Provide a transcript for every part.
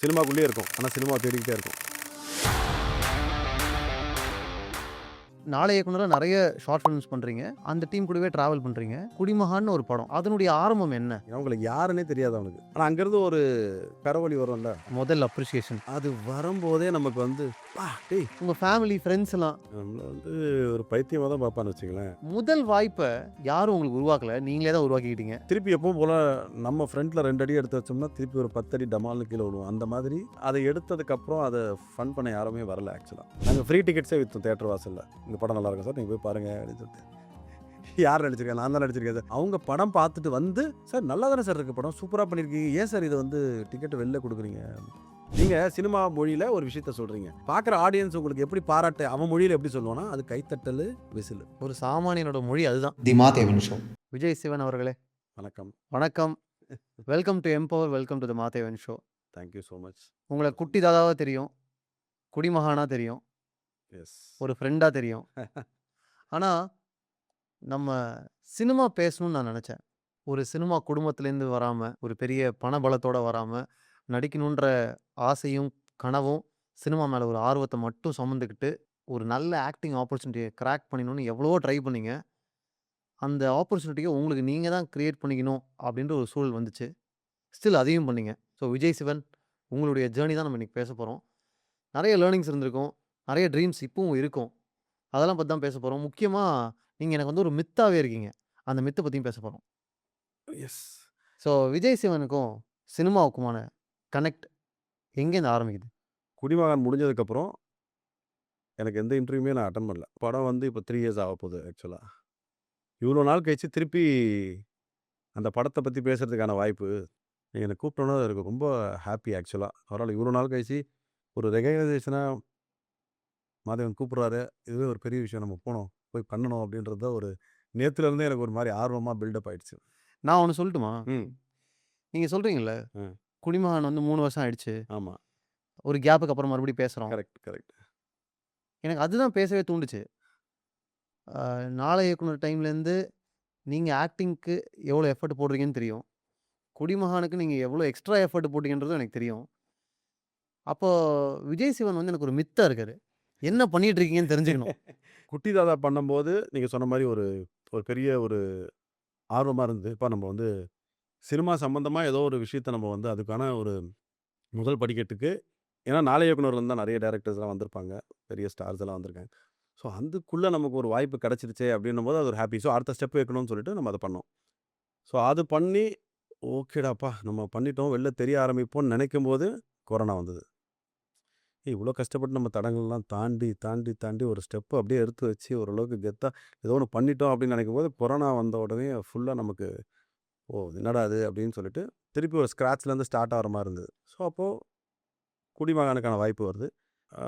சினிமாக்குள்ளேயே இருக்கும். ஆனா சினிமாவ தேடிக்கிட்டே இருக்கும். நாளை இயக்குனரா நெறைய ஷார்ட் ஃபிலிம்ஸ் பண்றீங்க. அந்த டீம் கூடவே டிராவல் பண்றீங்க. குடிமகான்னு ஒரு படம். அதனுடைய ஆரம்பம் என்ன? அவங்கள யாருன்னே தெரியாது அவனுக்கு. ஆனா அங்கருந்து ஒரு கரவொலி வரும்ல. முதல் அப்ரிசியேஷன். அது வரும்போதே நமக்கு வந்து, டேய் உங்க ஃபேமிலி, ஃபிரெண்ட்ஸ் எல்லாம் நம்மள வந்து ஒரு பைத்தியமா தான் பார்ப்பான்னு வச்சுக்கங்களேன். முதல் வாய்ப்ப யாரும் உங்களுக்கு உருவாக்கல. நீங்களே தான் உருவாக்கிக்கிட்டீங்க. திருப்பி எப்பவும் போல நம்ம ஃப்ரண்ட்ல 2 அடி எடுத்து வச்சோம்னா, திருப்பி ஒரு 10 அடி டமால்னு கீழ விழுவோம். அந்த மாதிரி அத எடுத்ததுக்கப்புறம் அத ஃபன் பண்ண யாருமே வரல ஆக்சுவலா. நாங்க ஃப்ரீ டிக்கெட்ஸே வித்தோம் தியேட்டர் வாசல்ல. இந்த படம் நல்லா இருக்கும் சார். நீங்க போய் பாருங்க அப்படின்னு சொல்லிட்டு. யார் நடிச்சிருக்கா? நான் தான் நடிச்சிருக்கேன் சார். அவங்க படம் பார்த்துட்டு வந்து, சார் நல்லா தானே சார் இருக்கு படம். சூப்பரா பண்ணியிருக்கீங்க. ஏன் சார் இத வந்து டிக்கெட் வெளில குடுக்குறீங்க? நீங்க சினிமா மொழியில ஒரு விஷயத்த சொல்றீங்க. பார்க்குற ஆடியன்ஸ் உங்களுக்கு எப்படி பாராட்டு அவன் மொழியில எப்படி சொல்லுவான்னா, அது கைத்தட்டலு, விசிலு. ஒரு சாமானியனோட மொழி அதுதான். தி மாதேவன் ஷோ. விஜய் சிவன் அவர்களே, வணக்கம். வணக்கம். Welcome to empower. Welcome to the Mahadevan show. Thank you so much. உங்கள குட்டி தாதாவா தெரியும். குடிமகானா தெரியும். எஸ். ஒரு ஃப்ரெண்டா தெரியும். ஆனா, நம்ம சினிமா பேசணும்னு நான் நெனச்சேன். ஒரு சினிமா குடும்பத்திலேருந்து வராம, ஒரு பெரிய பணபலத்தோட வராம, நடிக்கணுன்ற ஆசையும், கனவும், சினிமா மேல ஒரு ஆர்வத்த மட்டும் சுமந்துக்கிட்டு, ஒரு நல்ல ஆக்டிங் ஆப்பர்ச்சுனிட்டிய கிராக் பண்ணிக்கணும்னு எவ்வளவோ ட்ரை பண்ணீங்க. அந்த ஆப்பர்ச்சுனிட்டிய உங்களுக்கு நீங்க தான் கிரியேட் பண்ணிக்கணும் அப்படின்ற ஒரு சூழல் வந்துச்சு. ஸ்டில் அதையும் பண்ணீங்க. ஸோ விஜய் சிவன், உங்களுடைய ஜர்னி தான் நம்ம இன்னைக்கு பேசப் போறோம். நெறைய லேர்னிங்ஸ் இருந்திருக்கும். நெறைய ட்ரீம்ஸ் இப்பவும் இருக்கும். அதெல்லாம் பத்தி தான் பேசப் போறோம். முக்கியமா நீங்க எனக்கு வந்து ஒரு மித்தாவே இருக்கீங்க. அந்த மித்த பத்தியும் பேசப் போறோம். எஸ். ஸோ விஜய் சிவனுக்கும் சினிமாவுக்குமான கனெக்ட் எங்கேருந்து ஆரம்பிக்குது? குடிமகன் முடிஞ்சதுக்கப்புறம், எனக்கு எந்த இன்டர்வியூமே நான் அட்டெண்ட் பண்ணல. படம் வந்து இப்போ 3 இயர்ஸ் ஆகப்போகுது ஆக்சுவலா. இவ்வளோ நாள் கழிச்சு திருப்பி அந்த படத்த பத்தி பேசுறதுக்கான வாய்ப்பு, நீங்க என்ன கூப்பிட்டோனே எனக்கு ரொம்ப ஹாப்பி ஆக்சுவலா. பரவால்ல இவ்வளோ நாள் கழிச்சு ஒரு ரெகக்னைசேஷனா மாதவன் கூப்பிடுறாரு. இதுவே ஒரு பெரிய விஷயம். நம்ம போணும். போய் பண்ணணும் அப்படின்றது தான் ஒரு நேத்துலருந்தே எனக்கு ஒரு மாரி ஆர்வமா பில்டப் ஆயிடுச்சு. நான் ஒண்ணு சொல்லட்டுமா? ம். நீங்க சொல்றீங்கல்ல, ம். குடிமகன் வந்து 3 வருஷம் ஆயிடுச்சு. ஆமா. ஒரு கேப்புக்கு அப்புறம் மறுபடியும் பேசுறோம். Correct, correct. எனக்கு அதுதான் பேசவே தூண்டுச்சு. நாளை இயக்குனர் டைம்லேருந்து நீங்க ஆக்டிங்க்கு எவ்வளோ எஃபோர்ட் போடுறீங்கன்னு தெரியும். குடிமகானுக்கு நீங்க எவ்வளோ எக்ஸ்ட்ரா எஃபோர்ட் போட்டீங்கன்றதும் எனக்கு தெரியும். அப்போ விஜய் சிவன் வந்து எனக்கு ஒரு மித்தா இருக்காரு. என்ன பண்ணிட்டு இருக்கீங்கன்னு தெரிஞ்சுக்கணும். குட்டி தாதா பண்ணும்போது, நீங்க சொன்ன மாரி ஒரு ஒரு பெரிய ஒரு ஆர்வமா இருந்தது. இப்ப நம்ம வந்து சினிமா சம்மந்தமா ஏதோ ஒரு விஷயத்த நம்ம வந்து அதுக்கான ஒரு முதல் படிக்கட்டுக்கு ஏன்னா நாளை இயக்குனர்லேருந்து தான் நெறைய டைரக்டர்ஸ்லாம் வந்திருப்பாங்க. பெரிய ஸ்டார்ஸ் எல்லாம் வந்திருக்காங்க. ஸோ அதுக்குள்ள நமக்கு ஒரு வாய்ப்பு கிடைச்சிருச்சே அப்படின்னும்போது அது ஒரு ஹாப்பி. ஸோ அடுத்த ஸ்டெப் வைக்கணும்னு சொல்லிட்டு நம்ம அத பண்ணோம். ஸோ அது பண்ணி, ஓகேடாப்பா நம்ம பண்ணிட்டோம். வெளில தெரிய ஆரம்பிப்போம்னு நெனைக்கும்போது கொரோனா வந்தது. இவ்வளோ கஷ்டப்பட்டு நம்ம தடங்கள்லாம் தாண்டி, தாண்டி, தாண்டி ஒரு ஸ்டெப் அப்படியே எடுத்து வச்சு ஓரளவுக்கு கெத்தா ஏதோ ஒண்ணு பண்ணிட்டோம் அப்படின்னு நெனைக்கும்போது, கொரோனா வந்த உடனே ஃபுல்லா நமக்கு, "ஓ! என்னடா இது?" அப்படின்னு சொல்லிட்டு திருப்பி ஒரு ஸ்க்ராட்ச்லேருந்து ஸ்டார்ட் ஆகுற மாரி இருந்தது. ஸோ அப்போ குடிமகனுக்கான வாய்ப்பு வருது. அ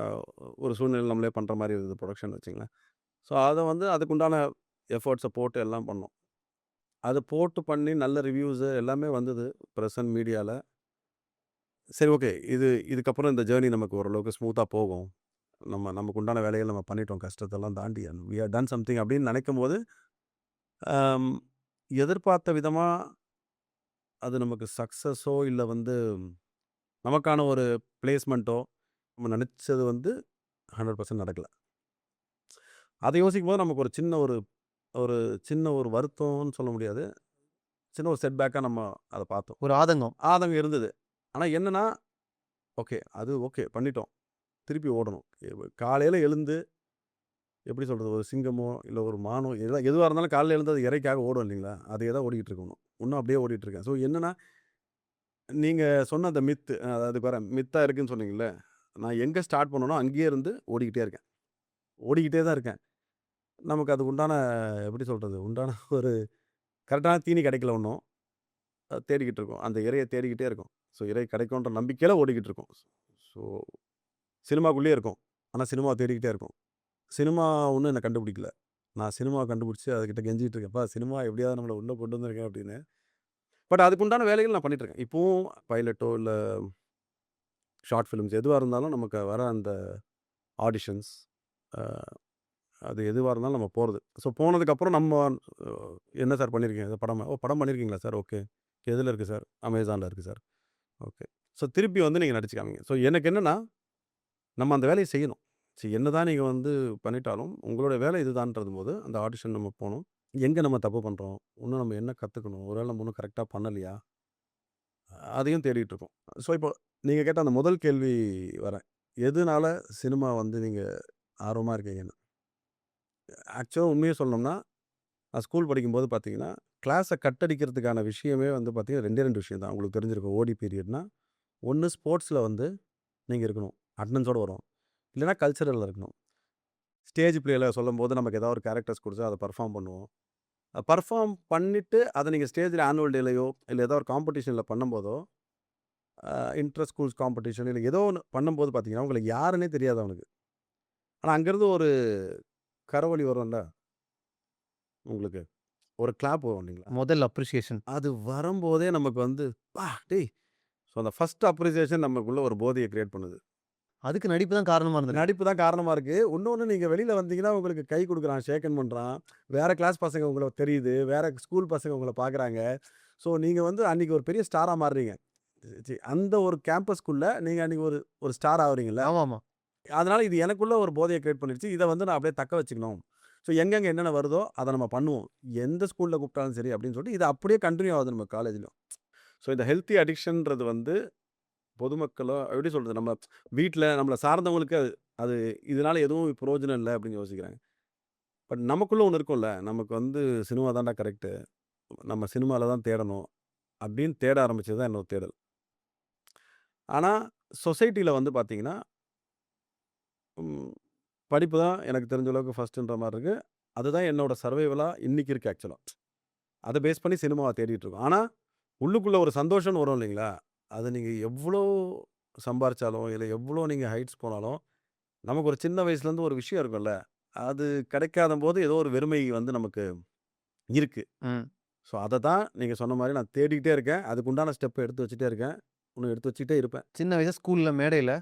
ஒரு சூழ்நிலையில நம்மளே பண்ற மாரி இருந்தது புரொடக்ஷன் வச்சுக்கங்களேன். ஸோ அத வந்து அதுக்குண்டான எஃபோர்ட்ஸ போட்டு எல்லாம் பண்ணோம். அத போட்டு பண்ணி நல்ல ரிவ்யூஸு எல்லாமே வந்தது. பிரஸ் அண்ட் மீடியால. சரி ஓகே. இதுக்கப்புறம் இந்த ஜர்னி நமக்கு ஓரளவுக்கு ஸ்மூத்தா போகும். நமக்கு உண்டான வேலைகள் நம்ம பண்ணிட்டோம். கஷ்டத்தெல்லாம் தாண்டி வி ஹேவ் டன் சம்திங் அப்படின்னு நெனைக்கும்போது, அம் எதிர்பார்த்த விதமா அது நமக்கு சக்சஸோ இல்ல வந்து நமக்கான ஒரு பிளேஸ்மெண்ட்டோ நம்ம நெனைச்சது வந்து 100% நடக்கல. அத யோசிக்கும்போது நமக்கு ஒரு சின்ன ஒரு ஒரு சின்ன ஒரு வருத்தம்னு சொல்ல முடியாது. சின்ன ஒரு செட்பேக்கா நம்ம அத பார்த்தோம். ஒரு ஆதங்கம். ஆதங்கம் இருந்தது. ஆனா என்னன்னா, ஓகே பண்ணிட்டோம். திருப்பி ஓடணும். காலையில எழுந்து எப்படி சொல்றது? ஒரு சிங்கமோ, இல்ல ஒரு மானோ எதுவா இருந்தாலும் காலையில எழுந்து அது இரைக்காக ஓடும் இல்லைங்களா? அதே தான் ஓடிக்கிட்டு இருக்கணும். இன்னும் அப்படியே ஓடிட்டு இருக்கேன். ஸோ என்னன்னா, நீங்க சொன்ன அந்த மித்து அதுக்கு வரேன். மித்தா இருக்குன்னு சொன்னீங்கல்ல. நான் எங்க ஸ்டார்ட் பண்ணனோ அங்கேயே இருந்து ஓடிக்கிட்டே இருக்கேன். ஓடிக்கிட்டே தான் இருக்கேன். நமக்கு அதுக்கு உண்டான எப்படி சொல்றது? உண்டான ஒரு கரெக்டான தீனி கிடைக்கல இன்னும். தேடிக்கிட்டு இருக்கோம். அந்த இரைய தேடிக்கிட்டே இருக்கோம். ஸோ இரை கிடைக்குன்ற நம்பிக்கையில ஓடிக்கிட்டு இருக்கோம். ஸோ சினிமாக்குள்ளேயே இருக்கோம். ஆனா சினிமாவ தேடிக்கிட்டே இருக்கோம். சினிமா ஒண்ணும் என்ன கண்டுபிடிக்கல. நான் சினிமாவ கண்டுபிடிச்சு அதுகிட்ட கெஞ்சிட்டு இருக்கேன். "அப்பா சினிமா எப்படியாவது நம்மள உள்ள கொண்டு வந்துருங்க" அப்படின்னு. பட் அதுக்குண்டான வேலைகள் நான் பண்ணிட்டு இருக்கேன். இப்பவும் பைலட்டோ இல்ல ஷார்ட் ஃபிலிம்ஸ் எதுவா இருந்தாலும் நமக்கு வர அந்த ஆடிஷன்ஸ் அ அது எதுவா இருந்தாலும் நம்ம போறது. ஸோ போனதுக்கப்புறம் நம்ம அ என்ன சார் பண்ணியிருக்கீங்க? படம் பண்ணியிருக்கீங்களா சார்? ஓகே. எதுல இருக்கு சார்? அமேசான்ல இருக்கு சார். ஓகே. ஸோ திருப்பி வந்து நீங்க நடிச்சு காமிங்க. ஸோ எனக்கு என்னன்னா, நம்ம அந்த வேலைய செய்யணும். சரி என்னதான் நீங்க வந்து பண்ணிட்டாலும், உங்களோட வேலை இதுதான்றதும்போது, அந்த ஆடிஷன் நம்ம போணும். எங்க நம்ம தப்பு பண்றோம்? இன்னும் நம்ம என்ன கத்துக்கணும்? ஒரு வேள நம்ம இன்னும் கரெக்ட்டா பண்ணலையா? அதையும் தேடிட்டு இருக்கோம். ஸோ இப்போ நீங்க கேட்ட அந்த முதல் கேள்வி வரேன். எதுனால சினிமா வந்து நீங்க ஆர்வமா இருக்கீங்கன்னு. ஆக்சுவலா உண்மைய சொல்லணும்னா, நான் ஸ்கூல் படிக்கும்போது பார்த்தீங்கன்னா, கிளாஸ கட் அடிக்கிறதுக்கான விஷயமே வந்து பார்த்தீங்கன்னா 2 விஷயம் தான். உங்களுக்கு தெரிஞ்சிருக்கும். ஓடி பீரியட்னா, ஒண்ணு ஸ்போர்ட்ஸ்ல வந்து நீங்க இருக்கணும். அட்டெண்டன்ஸோட வரும். இல்லன்னா கல்ச்சுரல்ல இருக்கணும். ஸ்டேஜ் பிளேல சொல்லும்போது நமக்கு ஏதாவது ஒரு கேரக்டர்ஸ் குடுத்தா அத பெர்ஃபார்ம் பண்ணுவோம். பெர்ஃபார்ம் பண்ணிட்டு அத நீங்க ஸ்டேஜ்ல ஆனுவல் டேலயோ, இல்ல ஏதோ ஒரு காம்படிஷன்ல பண்ணும்போதோ, இன்டர் ஸ்கூல்ஸ் காம்படிஷன் இல்ல ஏதோ ஒண்ணு பண்ணும்போது பார்த்தீங்கன்னா, உங்களுக்கு யாருன்னே தெரியாது அவனுக்கு. ஆனா அங்கருந்து ஒரு கரவொலி வரும்ல உங்களுக்கு. ஒரு கிளாப் வரும் இல்லைங்களா? முதல் அப்ரிசியேஷன். அது வரும்போதே நமக்கு வந்து, "அப்பா! டேய்!" ஸோ அந்த ஃபர்ஸ்ட் அப்ரிசியேஷன் நமக்குள்ள ஒரு போதைய கிரியேட் பண்ணுது. அதுக்கு நடிப்பு தான் காரணமா இருந்திருக்கு. நடிப்பு தான் காரணமா இருக்கு. இன்னொன்னு நீங்க வெளியில வந்தீங்கன்னா, உங்களுக்கு கை குடுக்குறான், ஷேக் ஹேண்ட் பண்றான். வேற கிளாஸ் பசங்க உங்கள தெரியுது. வேற ஸ்கூல் பசங்க உங்கள பார்க்குறாங்க. ஸோ நீங்க வந்து அன்னைக்கு ஒரு பெரிய ஸ்டாரா மாறுறீங்க. அந்த ஒரு கேம்பஸ்க்குள்ள நீங்க அன்னைக்கு ஒரு ஒரு ஸ்டார் ஆகுறீங்கல்ல. ஆமாமா. அதனால இது எனக்குள்ள ஒரு போதைய கிரியேட் பண்ணிருச்சு. இத வந்து நான் அப்படியே தக்க வச்சுக்கணும். ஸோ எங்கெங்க என்னென்ன வருதோ, அத நம்ம பண்ணுவோம். எந்த ஸ்கூல்ல கூப்பிட்டாலும் சரி அப்படின்னு சொல்லிட்டு, இது அப்படியே கன்டின்யூ ஆகுது நம்ம காலேஜ்லயும். ஸோ இந்த ஹெல்த்தி அடிக்ஷன்றது வந்து பொதுமக்களோ எப்படி சொல்றது? நம்ம வீட்ல நம்மள சார்ந்தவங்களுக்கு அது அது இதனால எதுவும் பிரயோஜனம் இல்ல அப்படின்னு யோசிக்கிறாங்க. பட் நமக்குள்ள ஒண்ணு இருக்கும்ல. நமக்கு வந்து சினிமா தான்டா கரெக்ட்டு. நம்ம சினிமால தான் தேடணும். அப்படின்னு தேட ஆரம்பிச்சது தான் என்னோட தேடல். ஆனா சொசைட்டில வந்து பார்த்தீங்கன்னா, ம் படிப்பு தான் எனக்கு தெரிஞ்ச அளவுக்கு ஃபர்ஸ்ட்டுன்ற மாரி இருக்கு. அதுதான் என்னோட சர்வைவலா இன்னைக்கு இருக்கு ஆக்சுவலா. அத பேஸ் பண்ணி சினிமாவ தேடிட்டு இருக்கோம். ஆனா, உள்ளுக்குள்ள ஒரு சந்தோஷம்னு வரும் இல்லைங்களா? அது நீங்க எவ்ளோ சம்பாரிச்சாலும், இல்ல எவ்ளோ நீங்க ஹைட்ஸ் போனாலும், நமக்கு ஒரு சின்ன வயசுலேருந்து ஒரு விஷயம் இருக்கும்ல. அது கிடைக்காதம்போது ஏதோ ஒரு வெறுமை வந்து நமக்கு இருக்கு. ம். ஸோ, அத தான் நீங்க சொன்ன மாரி நான் தேடிக்கிட்டே இருக்கேன். அதுக்கு உண்டான ஸ்டெப் எடுத்து வச்சுட்டே இருக்கேன். இன்னும் எடுத்து வச்சுக்கிட்டே இருப்பேன். சின்ன வயசுல ஸ்கூல்ல மேடையில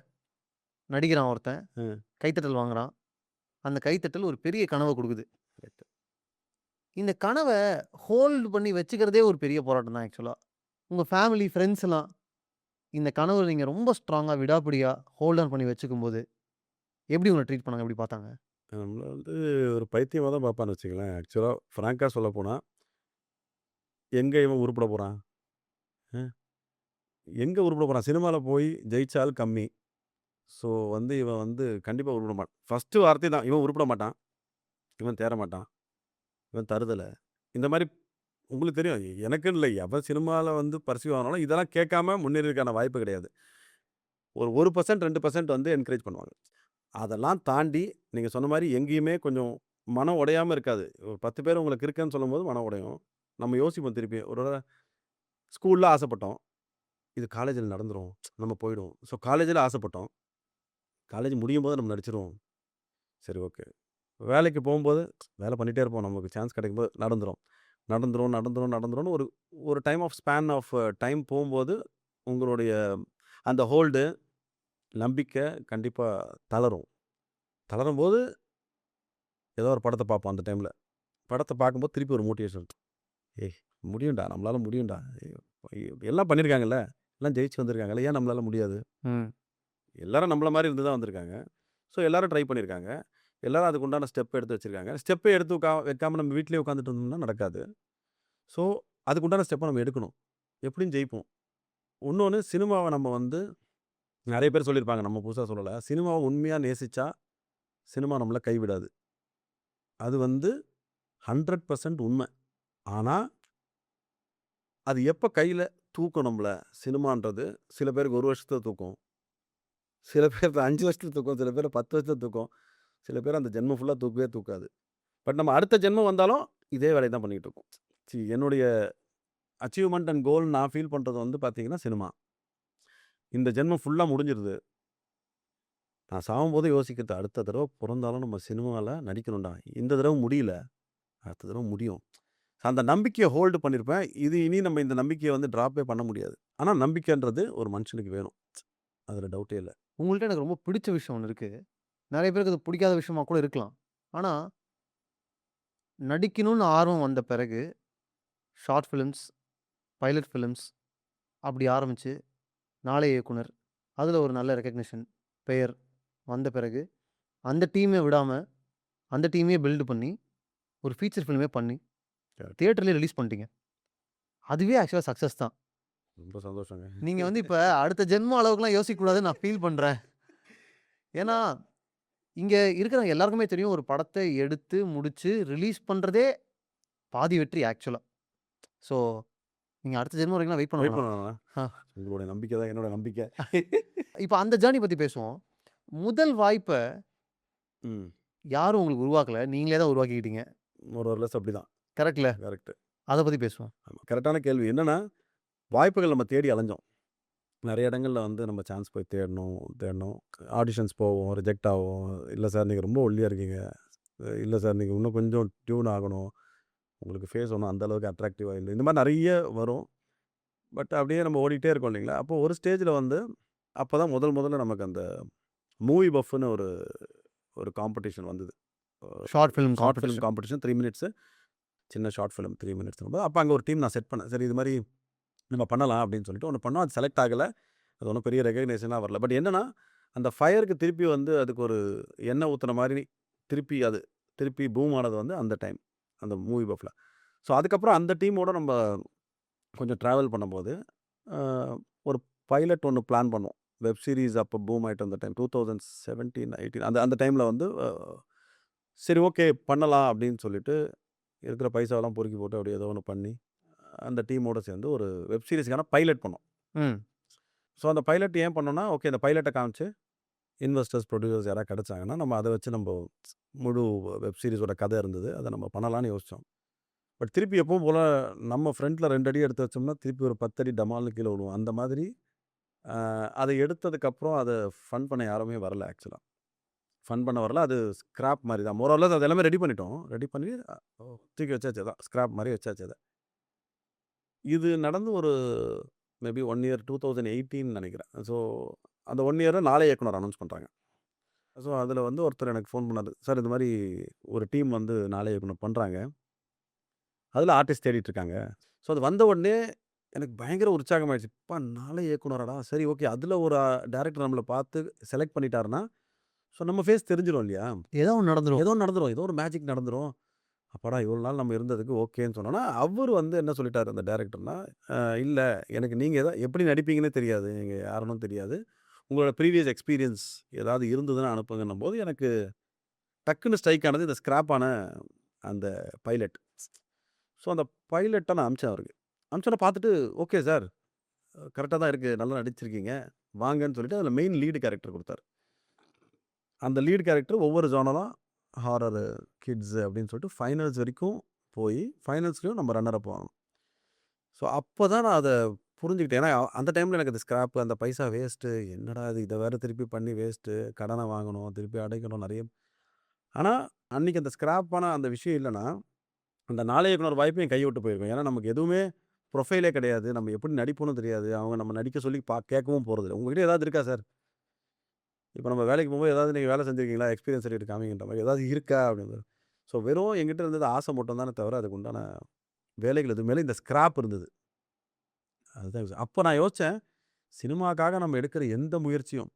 நடிக்கிறான் ஒருத்தன். ம். கைத்தட்டல் வாங்குறான். அந்த கைத்தட்டல் ஒரு பெரிய கனவ குடுக்குது. கரெக்ட். இந்த கனவ ஹோல்டு பண்ணி வச்சுக்கிறதே ஒரு பெரிய போராட்டம் தான் ஆக்சுவலா. உங்க ஃபேமிலி, ஃபிரெண்ட்ஸ் எல்லாம் இந்த கனவ நீங்க ரொம்ப ஸ்ட்ராங்கா விடாப்பிடியா ஹோல்ட் ஆன் பண்ணி வச்சுக்கும்போது, எப்படி உங்கள ட்ரீட் பண்ணாங்க? எப்படி பார்த்தாங்க? நம்மள வந்து ஒரு பைத்தியமா தான் பார்ப்பான்னு வச்சுக்கங்களேன். ஆக்சுவலா ஃப்ராங்க்கா சொல்லப்போனா, எங்க இவன் உருப்பட போறான்? அ எங்க உருப்பட போறான்? சினிமால போய் ஜெயிச்ச ஆள் கம்மி. ஸோ, வந்து இவன் வந்து கண்டிப்பா உருப்பட மாட்டான். ஃபர்ஸ்ட்டு வார்த்தை தான். இவன் உருப்பட மாட்டான். இவன் தேற மாட்டான். இவன் தருதல. இந்த மாரி உங்களுக்கு தெரியும். எனக்குன்னு இல்ல. எவன் சினிமால வந்து பர்சீவ் ஆனாலும் இதெல்லாம் கேட்காம முன்னேறதுக்கான வாய்ப்பு கிடையாது. ஒரு 1% 2% வந்து என்கரேஜ் பண்ணுவாங்க. அதெல்லாம் தாண்டி நீங்க சொன்ன மாரி எங்கேயுமே கொஞ்சம் மனம் உடையாம இருக்காது. ஒரு 10 பேர் உங்களுக்கு இருக்குன்னு சொல்லும்போது மனம் உடையும். நம்ம யோசிப்போம் திருப்பி. ஒரு வேள ஸ்கூல்ல ஆசைப்பட்டோம். இது காலேஜ்ல நடந்துரும். நம்ம போயிடுவோம். ஸோ காலேஜ்ல ஆசைப்பட்டோம். காலேஜ் முடியும்போது நம்ம நடிச்சுருவோம். சரி ஓகே. வேலைக்கு போம்போது வேலை பண்ணிட்டே இருப்போம். நமக்கு சான்ஸ் கிடைக்கும்போது நடந்துரும். நடந்துரும்னு ஒரு ஒரு time of span of time போம்போது, உங்களுடைய அந்த ஹோல்டு, நம்பிக்கை கண்டிப்பா தளரும். தளரும்போது ஏதோ ஒரு படத்த பார்ப்போம் அந்த டைம்ல. படத்த பார்க்கும்போது திருப்பி ஒரு மோட்டிவேஷன். "ஏய் முடியும்டா, நம்மளால முடியும்டா. எல்லாம் பண்ணியிருக்காங்கல்ல. எல்லாம் ஜெயிச்சு வந்திருக்காங்கல்ல. ஏன் நம்மளால முடியாது?" ம். எல்லாரும் நம்மள மாரி இருந்து தான் வந்திருக்காங்க. ஸோ எல்லாரும் ட்ரை பண்ணியிருக்காங்க. எல்லாரும் அதுக்கு உண்டான ஸ்டெப் எடுத்து வச்சிருக்காங்க. ஸ்டெப்பே எடுத்து வைக்காம நம்ம வீட்லயே உட்காந்துட்டு இருந்தோம்னா நடக்காது. ஸோ அதுக்கு உண்டான ஸ்டெப்ப நம்ம எடுக்கணும். எப்படியும் ஜெயிப்போம். உன்னொன்னு சினிமாவ நம்ம வந்து நெறைய பேர் சொல்லியிருப்பாங்க. நம்ம புதுசா சொல்லல. சினிமாவ உண்மையா நேசிச்சா, சினிமா நம்மள கைவிடாது. அது வந்து 100% உண்ம. ஆனா, அது எப்ப கையில தூக்கும் நம்மள, சினிமான்றது சில பேருக்கு 1 வருஷத்துல தூக்கும். சில பேர் 5 வருஷத்துல தூக்கும். சில பேர் 10 வருஷத்துல தூக்கும். சில பேர் அந்த ஜென்மம் ஃபுல்லா தூக்கவே தூக்காது. பட் நம்ம அடுத்த ஜென்மம் வந்தாலும், இதே வேலைய தான் பண்ணிட்டு இருக்கோம். என்னுடைய அச்சீவ்மென்ட் அண்ட் கோல் நான் ஃபீல் பண்றது வந்து பார்த்தீங்கன்னா, சினிமா. இந்த ஜென்மம் ஃபுல்லா முடிஞ்சிருது. நான் சாவும்போது யோசிக்கிறது, அடுத்த தடவ பொறந்தாலும் நம்ம சினிமால நடிக்கணும்டா. இந்த தடவ முடியல. அடுத்த தடவ முடியும். அந்த நம்பிக்கைய ஹோல்டு பண்ணியிருப்பேன். இது இனி நம்ம இந்த நம்பிக்கைய வந்து ட்ராப்பே பண்ண முடியாது. ஆனா நம்பிக்கைன்றது ஒரு மனுஷனுக்கு வேணும். அதுல டவுட்டே இல்ல. உங்கள்ட்ட எனக்கு ரொம்ப பிடிச்ச விஷயம் ஒண்ணு இருக்கு. நெறைய பேருக்கு அது பிடிக்காத விஷயமா கூட இருக்கலாம். ஆனா, நடிக்கணும்னு ஆர்வம் வந்த பிறகு, ஷார்ட் ஃபிலிம்ஸ், பைலட் ஃபிலிம்ஸ் அப்படி ஆரம்பிச்சு, நாளை இயக்குனர். அதில ஒரு நல்ல ரெகக்னிஷன், பெயர் வந்த பிறகு, அந்த டீமே விடாம, அந்த டீமையே பில்ட் பண்ணி, ஒரு ஃபீச்சர் ஃபில்மே பண்ணி, கரெக்ட். தியேட்டர்லயே ரிலீஸ் பண்ணிட்டீங்க. அதுவே ஆக்சுவலா சக்சஸ் தான். ரொம்ப சந்தோஷங்க. நீங்க வந்து இப்ப அடுத்த ஜென்மம் அளவுக்குலாம் யோசிக்கக்கூடாதுன்னு நான் ஃபீல் பண்றேன். ஏன்னா, இங்க இருக்கிறவங்க எல்லாருக்குமே தெரியும் ஒரு படத்த எடுத்து, முடிச்சு, ரிலீஸ் பண்றதே பாதி வெற்றி ஆக்சுவலா. ஸோ, நீங்க அடுத்த ஜென்மம் வரைக்கும்லாம் வெயிட் பண்ண வெயிட் வேணாம். பண்ணணும்ண்ணா. ஆ. உங்களுடைய நம்பிக்கை தான் என்னோட நம்பிக்கை. இப்ப அந்த ஜர்னி பத்தி பேசுவோம். முதல் வாய்ப்ப ம். யாரும் உங்களுக்கு உருவாக்கல. நீங்களே தான் உருவாக்கிக்கிட்டீங்க. மோர் ஆர் லெஸ் அப்படிதான். கரெக்ட்ல? கரெக்ட். அத பத்தி பேசுவோம். ஆமா. கரெக்டான கேள்வி. என்னன்னா, வாய்ப்புகள் நம்ம தேடி அலைஞ்சோம். நெறைய இடங்கள்ல வந்து நம்ம சான்ஸ் போய் தேடணும், தேடணும். ஆடிஷன்ஸ் போவோம், ரிஜெக்ட் ஆவோம். இல்ல சார் நீங்க ரொம்ப ஒல்லியா இருக்கீங்க. இல்ல சார் நீங்க இன்னும் கொஞ்சம் டியூன் ஆகணும். உங்களுக்கு ஃபேஸ் ஒண்ணும் அந்த அளவுக்கு அட்ராக்டிவா இல்ல. இந்த மாரி நெறைய வரும். பட் அப்படியே நம்ம ஓடிட்டே இருக்கோம் இல்லைங்களா? அப்போ ஒரு ஸ்டேஜ்ல வந்து அப்பதான் முதல்ல நமக்கு அந்த மூவி பஃப்ன்னு ஒரு ஒரு காம்படிஷன் வந்தது. Short film short film competition. Competition 3 minutes. சின்ன ஷார்ட் ஃபிலிம் 3 மினிட்ஸ். அப்ப அங்க ஒரு டீம் நான் செட் பண்ணேன். சரி இது மாரி நம்ம பண்ணலாம் அப்படின்னு சொல்லிட்டு ஒண்ணு பண்ணோம். அது செலக்ட் ஆகல. அது ஒண்ணும் பெரிய ரெகக்னிஷனா வரல. பட் என்னன்னா, அந்த ஃபயருக்கு திருப்பி வந்து அதுக்கு ஒரு எண்ணெய் ஊத்துன மாரி திருப்பி பூம் ஆனது வந்து அந்த டைம். அந்த மூவி பஃப்ல. ஸோ அதுக்கப்புறம் அந்த டீமோட நம்ம கொஞ்சம் ட்ராவல் பண்ணும்போது, அ ஒரு பைலட் ஒண்ணு பிளான் பண்ணோம். வெப் சீரிஸ் அப்ப பூம் ஆயிட்டு இருந்த டைம் 2017, 18 அந்த அந்த டைம்ல வந்து சரி ஓகே பண்ணலாம் அப்படின்னு சொல்லிட்டு, இருக்கிற பைசாவெல்லாம் பொறுக்கி போட்டு அப்படியே ஏதோ ஒண்ணு பண்ணி, அந்த டீமோட சேர்ந்து ஒரு வெப் சீரிஸ்க்கான பைலட் பண்ணோம். ம். ஸோ அந்த பைலட் ஏன் பண்ணோம்னா, ஓகே இந்த பைலட்ட காமிச்சு இன்வெஸ்டர்ஸ், ப்ரொடியூசர்ஸ் யாராவது கிடைச்சாங்கன்னா, நம்ம அத வச்சு முழு வெப் சீரிஸோட கதை இருந்தது. அத நம்ம பண்ணலான்னு யோசிச்சோம். பட் திருப்பி எப்பவும் போல நம்ம ஃப்ரண்ட்ல 2 அடி எடுத்து வச்சோம்னா, திருப்பி ஒரு 10 அடி டமால்னு கீழ விழுவோம். அந்த மாதிரி அத எடுத்ததுக்கப்புறம் அத ஃபன் பண்ண யாருமே வரல ஆக்சுவலா. ஃபன் பண்ண வரல. அது ஸ்கிராப் மாரி தான். மோர் ஆர் லெஸ் அது எல்லாமே ரெடி பண்ணிட்டோம். ரெடி பண்ணி தூக்கி வச்சாச்சு அதான். ஸ்கிராப் மாரி வச்சாச்சு அத. இது நடந்து ஒரு மேபி 1 இயர் 2018 நெனைக்கிறேன். ஸோ அந்த 1 இயர்ல நாளை இயக்குனர் அனௌன்ஸ் பண்றாங்க. ஸோ அதில வந்து ஒருத்தர் எனக்கு ஃபோன் பண்ணாரு. சார் இந்த மாரி ஒரு டீம் வந்து நாளை இயக்குனர் பண்றாங்க. அதில ஆர்டிஸ்ட் தேடிட்டு இருக்காங்க. ஸோ அது வந்த உடனே எனக்கு பயங்கர உற்சாகமாயிடுச்சு. அப்பா நாளை இயக்குனராடா! சரி ஓகே. அதில ஒரு டைரக்டர் நம்மள பார்த்து செலக்ட் பண்ணிட்டாருன்னா, ஸோ நம்ம ஃபேஸ் தெரிஞ்சிரும் இல்லையா? ஏதோ ஒண்ணு நடந்துரும். ஏதோ நடந்துரும். ஏதோ ஒரு மேஜிக் நடந்துரும். அப்பாடா! இவ்வளோ நாள் நம்ம இருந்ததுக்கு ஓகேன்னு சொன்னோன்னா, அவரு வந்து என்ன சொல்லிட்டாரு அந்த டைரக்டர்னா, இல்ல எனக்கு நீங்க எப்படி நடிப்பீங்கன்னே தெரியாது. நீங்க யாருன்னும் தெரியாது. உங்களோட ப்ரீவியஸ் எக்ஸ்பீரியன்ஸ் ஏதாவது இருந்ததுன்னா அனுப்புங்கன்னும்போது, எனக்கு டக்குன்னு ஸ்ட்ரைக் ஆனது இந்த ஸ்கிராப் ஆன அந்த பைலட். ஸோ அந்த பைலட்ட நான் அனுப்பிச்சேன் அவருக்கு. அனுப்பிச்சோனே பார்த்துட்டு, ஓகே சார் கரெக்ட்டா தான் இருக்கு. நல்லா நடிச்சிருக்கீங்க. வாங்கன்னு சொல்லிட்டு அதில மெயின் லீடு கேரக்டர் குடுத்தாரு. அந்த லீட் கேரக்டர் ஒவ்வொரு ஜானரா ஹாரர், கிட்ஸ் அப்படின்னு சொல்லிட்டு ஃபைனல்ஸ் வரைக்கும் போய், ஃபைனல்ஸ்லயும் நம்ம ரன்னர் அப் ஆகணும். ஸோ அப்ப தான் நான் அத புரிஞ்சுக்கிட்டேன். ஏன்னா அந்த டைம்ல எனக்கு அந்த ஸ்கிராப் அந்த பைசா வேஸ்ட்டு. என்னடா இது இத வேற திருப்பி பண்ணி வேஸ்ட்டு. கடன வாங்கணும், திருப்பி அடைக்கணும் நெறைய. ஆனா அன்னைக்கு அந்த ஸ்கிராப்பான அந்த விஷயம் இல்லன்னா, அந்த நாளை இயக்குனர் வாய்ப்பு என் கைய விட்டு போயிருக்கும். ஏன்னா நமக்கு எதுவுமே ப்ரொஃபைலே கிடையாது. நம்ம எப்படி நடிப்போம்னு தெரியாது. அவங்க நம்ம நடிக்க சொல்லி கேட்கவும் போறதில்ல. உங்ககிட்ட ஏதாவது இருக்கா சார்? இப்ப நம்ம வேலைக்கு போகும்போது ஏதாவது நீங்க வேலை செஞ்சிருக்கீங்களா? எக்ஸ்பீரியன்ஸ் சர்டிஃபிகேட் காமிங்கன்ற மாரி ஏதாவது இருக்கா? அப்படின்னு. ஸோ வெறும் என்கிட்ட இருந்தது ஆசை மட்டும் தானே தவிர, அதுக்கு உண்டான வேலைகள் எதுவுமே இல்ல. இந்த ஸ்கிராப் இருந்தது. அதுதான் விஷயம். அப்ப நான் யோசிச்சேன், சினிமாக்காக நம்ம எடுக்கிற எந்த முயற்சியும்,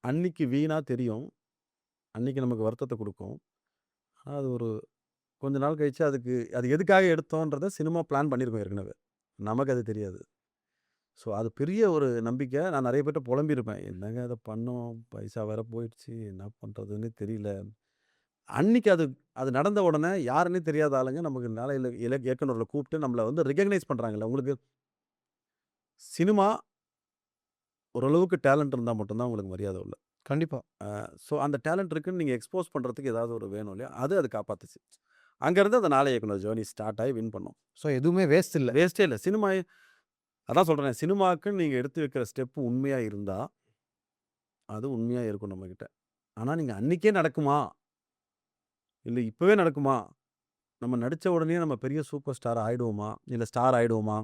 அன்னைக்கு வீணா தெரியும். அன்னைக்கு நமக்கு வருத்தத்த குடுக்கும். ஆனா அது ஒரு கொஞ்ச நாள் கழிச்சு அது எதுக்காக எடுத்தோன்றத சினிமா பிளான் பண்ணியிருக்கும் ஏற்கனவே. நமக்கு அது தெரியாது. ஸோ அது பெரிய ஒரு நம்பிக்கை. நான் நெறைய பேர்ட்ட புலம்பியிருப்பேன். என்னங்க இத பண்ணோம், பைசா வேற போயிடுச்சு. என்ன பண்றதுன்னே தெரியல. அன்னைக்கு அது அது நடந்த உடனே யாருன்னே தெரியாத ஆளுங்க நமக்கு மேல இயக்குனர்கள கூப்பிட்டு நம்மள வந்து ரெகக்னைஸ் பண்றாங்கல்ல. உங்களுக்கு சினிமா ஓரளவுக்கு டேலண்ட் இருந்தா மட்டும் தான் உங்களுக்கு மரியாதை உள்ள. கண்டிப்பா. ஸோ அந்த டேலண்ட் இருக்குன்னு நீங்க எக்ஸ்போஸ் பண்றதுக்கு ஏதாவது ஒரு வேணும் இல்லையா? அது காப்பாத்துச்சு. அங்கருந்து அந்த நாளை இயக்குனர் ஜர்னி ஸ்டார்ட் ஆயி வின் பண்ணோம். ஸோ எதுவுமே வேஸ்ட் இல்ல. வேஸ்ட்டே இல்ல. அதான் சொல்றேனே, சினிமாக்குன்னு நீங்க எடுத்து வைக்கிற ஸ்டெப் உண்மையா இருந்தா, அது உண்மையா இருக்கும் நம்மகிட்ட. ஆனா நீங்க அன்னைக்கே நடக்குமா? இல்ல இப்பவே நடக்குமா? நம்ம நடிச்ச உடனே நம்ம பெரிய சூப்பர் ஸ்டார் ஆயிடுவோமா? இல்ல ஸ்டார் ஆயிடுவோமா?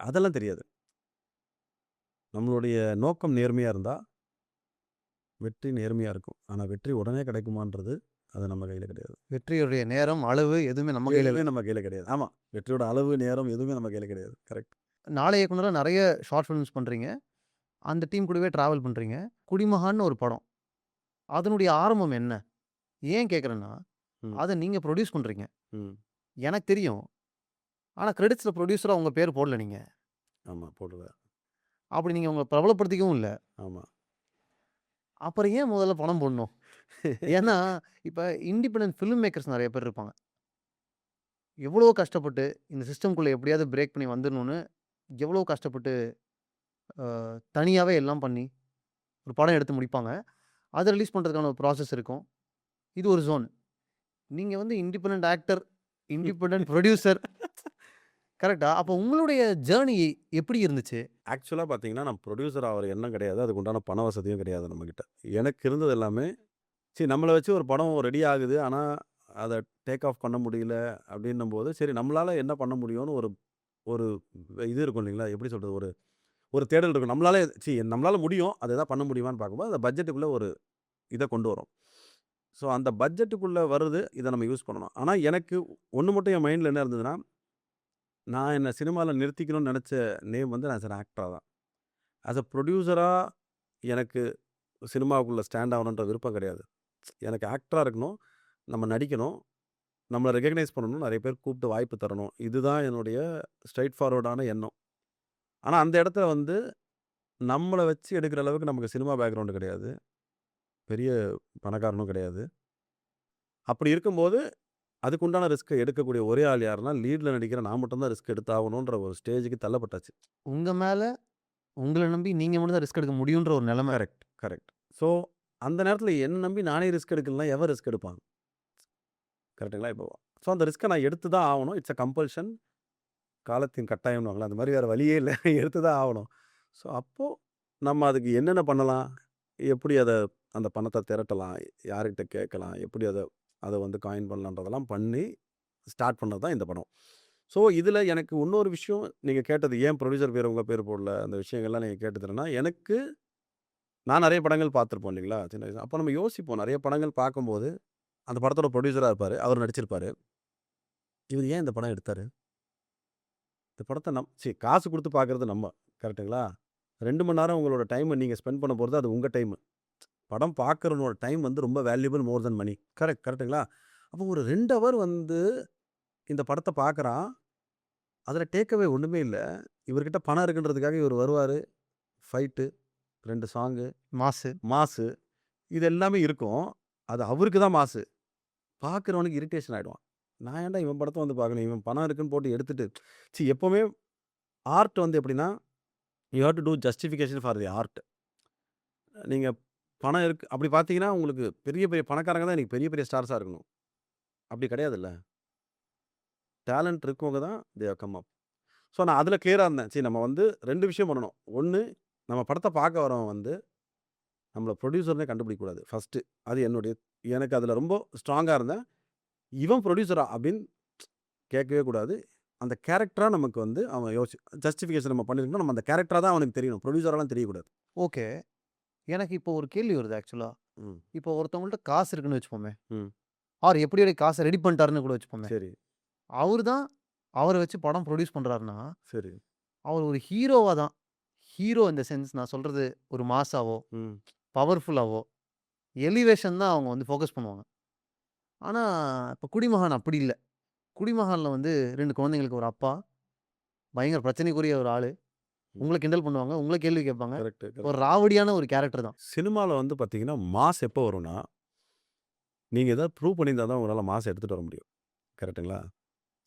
அதெல்லாம் தெரியாது. நம்மளுடைய நோக்கம் நேர்மையா இருந்தா, வெற்றி நேர்மையா இருக்கும். ஆனா வெற்றி உடனே கிடைக்குமான்றது, அது நம்ம கையில கிடையாது. வெற்றியுடைய நேரம், அளவு எதுவுமே நம்ம கையில இல்ல. எதுவுமே நம்ம கையில கிடையாது. ஆமா. வெற்றியோட அளவு, நேரம் எதுவுமே நம்ம கையில கிடையாது. கரெக்ட். நாளை இயக்குனரா நெறைய ஷார்ட் ஃபிலிம்ஸ் பண்றீங்க. அந்த டீம் கூடவே டிராவல் பண்றீங்க. குடிமகான்னு ஒரு படம். அதனுடைய ஆரம்பம் என்ன? ஏன் கேட்கிறேன்னா, ம். அத நீங்க புரொடியூஸ் பண்றீங்க. ம். எனக்கு தெரியும். ஆனா கிரெடிட்ஸ்ல புரொடியூசரா உங்க பேர் போடல நீங்க. ஆமா போடல. அப்படி நீங்க உங்கள பிரபலப்படுத்திக்கவும் இல்ல. ஆமா. அப்புறம் ஏன் முதல்ல பணம் போடணும்? ஏன்னா, இப்ப இண்டிபெண்டன்ட் ஃபில்ம் மேக்கர்ஸ் நெறைய பேர் இருப்பாங்க. எவ்வளோ கஷ்டப்பட்டு இந்த சிஸ்டம்குள்ள எப்படியாவது பிரேக் பண்ணி வந்துரணும்னு, எவ்வளோ கஷ்டப்பட்டு அ தனியாவே எல்லாம் பண்ணி, ஒரு படம் எடுத்து முடிப்பாங்க. அத ரிலீஸ் பண்றதுக்கான ஒரு ப்ராசஸ் இருக்கும். இது ஒரு ஜோன். நீங்க வந்து இண்டிபெண்டன்ட் ஆக்டர், இண்டிபெண்டன்ட் புரொடியூசர் கரெக்ட்டா? அப்போ உங்களுடைய ஜர்னி எப்படி இருந்துச்சு? ஆக்சுவலா பார்த்தீங்கன்னா, நான் புரொடியூசர் ஆகுற எண்ணம் கிடையாது. அதுக்கு உண்டான பண வசதியும் கிடையாது நம்மகிட்ட. எனக்கு இருந்தது எல்லாமே சரி நம்மள வச்சு ஒரு படம் ரெடி ஆகுது. ஆனா, அத டேக் ஆஃப் பண்ண முடியல அப்டின்னும்போது, சரி நம்மளால என்ன பண்ண முடியும்னு ஒரு ஒரு இது இருக்கும் இல்லைங்களா? எப்படி சொல்றது? ஒரு ஒரு தேடல் இருக்கும். நம்மளால முடியும். அத எதாவது பண்ண முடியுமான்னு பார்க்கும்போது, அந்த பட்ஜெட்டுக்குள்ள ஒரு இத கொண்டு வரோம். ஸோ அந்த பட்ஜெட்டுக்குள்ள வருது. இத நம்ம யூஸ் பண்ணணும். ஆனா, எனக்கு ஒண்ணு மட்டும் என் மைண்ட்ல என்ன இருந்ததுன்னா, நான் என்ன சினிமால நிறுத்திக்கணும்னு நெனச்ச நேம் வந்து ஆஸ் அன் ஆக்டரா தான். ஆஸ் அ புரொடியூசரா எனக்கு சினிமாவுக்குள்ள ஸ்டாண்ட் ஆகணுன்ற விருப்பம் கிடையாது. எனக்கு ஆக்டரா இருக்கணும். நம்ம நடிக்கணும். நம்மள ரெகக்னைஸ் பண்ணணும். நெறைய பேர் கூப்பிட்டு வாய்ப்பு தரணும். இதுதான் என்னுடைய ஸ்ட்ரெய்ட் ஃபார்வர்டான எண்ணம். ஆனா, அந்த இடத்துல வந்து நம்மள வச்சு எடுக்கிற அளவுக்கு நமக்கு சினிமா பேக்ரவுண்ட் கிடையாது. பெரிய பணக்காரனும் கிடையாது. அப்படி இருக்கும்போது, அதுக்கு உண்டான ரிஸ்க்க எடுக்கக்கூடிய ஒரே ஆள் யாருன்னா, லீட்ல நடிக்கிற நான் மட்டும் தான் ரிஸ்க் எடுத்தாகணுன்ற ஒரு ஸ்டேஜ்க்கு தள்ளப்பட்டாச்சு. உங்க மேல உங்கள நம்பி நீங்க மட்டும் தான் ரிஸ்க் எடுக்க முடியுன்ற ஒரு நெலைம. Correct, correct. ஸோ, அந்த நேரத்துல என்ன நம்பி நானே ரிஸ்க் எடுக்கலன்னா, எவன் ரிஸ்க் எடுப்பான்? கரெக்ட்டுங்களா? இப்போ ஸோ, அந்த ரிஸ்க்க நான் எடுத்து தான் ஆவணும். It's a compulsion. காலத்தின் கட்டாயம்ன்னுவாங்கல்ல, அந்த மாரி வேற வழியே இல்ல. எடுத்து தான் ஆவணும். ஸோ, அப்போ நம்ம அதுக்கு என்னென்ன பண்ணலாம்? எப்படி அந்த பணத்த திரட்டலாம்? யார்கிட்ட கேட்கலாம்? எப்படி அத அத வந்து காயின் பண்ணலான்றதெல்லாம் பண்ணி, ஸ்டார்ட் பண்ணது தான் இந்த படம். ஸோ, இதுல எனக்கு இன்னொரு விஷயம் நீங்க கேட்டது, ஏன் புரொடியூசர் பேர் உங்க பேர் போடல? அந்த விஷயங்கள்லாம் நீங்க கேட்டது என்னன்னா, நான் நெறைய படங்கள் பார்த்துருப்போம் இல்லைங்களா? சின்ன வயசுல. அப்ப நம்ம யோசிப்போம். நெறைய படங்கள் பார்க்கும்போது, அந்த படத்தோட புரொடியூசரா இருப்பாரு. அவர் நடிச்சிருப்பாரு. இவரு ஏன் இந்த படம் எடுத்தாரு? இந்த படத்த காசு குடுத்து பார்க்குறது நம்ம. கரெக்ட்டுங்களா? 2 மணி நேரம் உங்களோட டைம நீங்க ஸ்பெண்ட் பண்ண போறது, அது உங்க டைமு. படம் பார்க்குறவனோட டைம் வந்து ரொம்ப வேல்யூபிள் மோர் தென் மனி. கரெக்ட்டுங்களா? அப்போ ஒரு 2 ஹவர் வந்து இந்த படத்த பார்க்குறான். அதில டேக் அவே ஒண்ணுமே இல்ல. இவர்கிட்ட பணம் இருக்குன்றதுக்காக இவரு வருவாரு. ஃபைட்டு, 2 சாங்கு, மாசு. மாஸு இது எல்லாமே இருக்கும். அது அவருக்கு தான் மாஸு. பார்க்குறவனுக்கு இரிட்டேஷன் ஆயிடுவான். நான் ஏன்டா இவன் படத்த வந்து பார்க்கணும்? இவன் பணம் இருக்குன்னு போட்டு எடுத்துட்டு எப்பவுமே ஆர்ட் வந்து எப்படின்னா, you have to do justification for the art. நீங்க பணம் இருக்கு அப்படி பார்த்தீங்கன்னா, உங்களுக்கு பெரிய பெரிய பணக்காரங்க தான் இன்னைக்கு பெரிய பெரிய ஸ்டார்ஸா இருக்கணும். அப்படி கிடையாதுல்ல. டேலண்ட் இருக்கவங்க தான் they have come up. So நான் அதில கிளியரா இருந்தேன். நம்ம வந்து 2 விஷயம் பண்ணணும். 1 நம்ம படத்த பார்க்க வரவன் வந்து நம்மள புரொடியூசர்னே கண்டுபிடிக்க கூடாது ஃபர்ஸ்ட்டு. அது எனக்கு அதில ரொம்ப ஸ்ட்ராங்கா இருந்தேன். இவன் புரொடியூசரா அப்படின்னு கேட்கவே கூடாது. அந்த கேரக்டரா நமக்கு வந்து அவன் ஜஸ்டிஃபிகேஷன் நம்ம பண்ணியிருக்கணும். நம்ம அந்த கேரக்டரா தான் அவனுக்கு தெரியணும். புரொடியூசராலாம் தெரியக்கூடாது. ஓகே. எனக்கு இப்போ ஒரு கேள்வி வருது ஆக்சுவலா. ம். இப்போ ஒருத்தவங்கள்ட்ட காசு இருக்குன்னு வச்சுப்போமே. ம். ஆர் எப்படியோ காச ரெடி பண்ணிட்டாருன்னு கூட வச்சுப்போமே. சரி, அவரு தான் அவர வச்சு படம் புரொடியூஸ் பண்றாருன்னா, சரி. அவர் ஒரு ஹீரோவா தான் ஹீரோ இன் த சென்ஸ் நான் சொல்றது ஒரு மாஸாவோ, ம். பவர்ஃபுல்லாவோ, எலிவேஷன் தான் அவங்க வந்து ஃபோக்கஸ் பண்ணுவாங்க. ஆனா, இப்ப குடிமகான் அப்படி இல்ல. குடிமகான்ல வந்து 2 குழந்தைங்களுக்கு ஒரு அப்பா, பயங்கர பிரச்சனைக்குரிய ஒரு ஆளு. ம். உங்கள கிண்டல் பண்ணுவாங்க, உங்கள கேள்வி கேட்பாங்க. கரெக்ட்டு, ஒரு கரெக்ட். ராவடியான ஒரு கேரக்டர் தான். சினிமால வந்து பார்த்தீங்கன்னா, மாஸ் எப்போ வரும்னா, நீங்க ஏதாவது ப்ரூவ் பண்ணியிருந்தா தான் உங்களால மாஸ் எடுத்துட்டு வர முடியும். கரெக்ட்டுங்களா?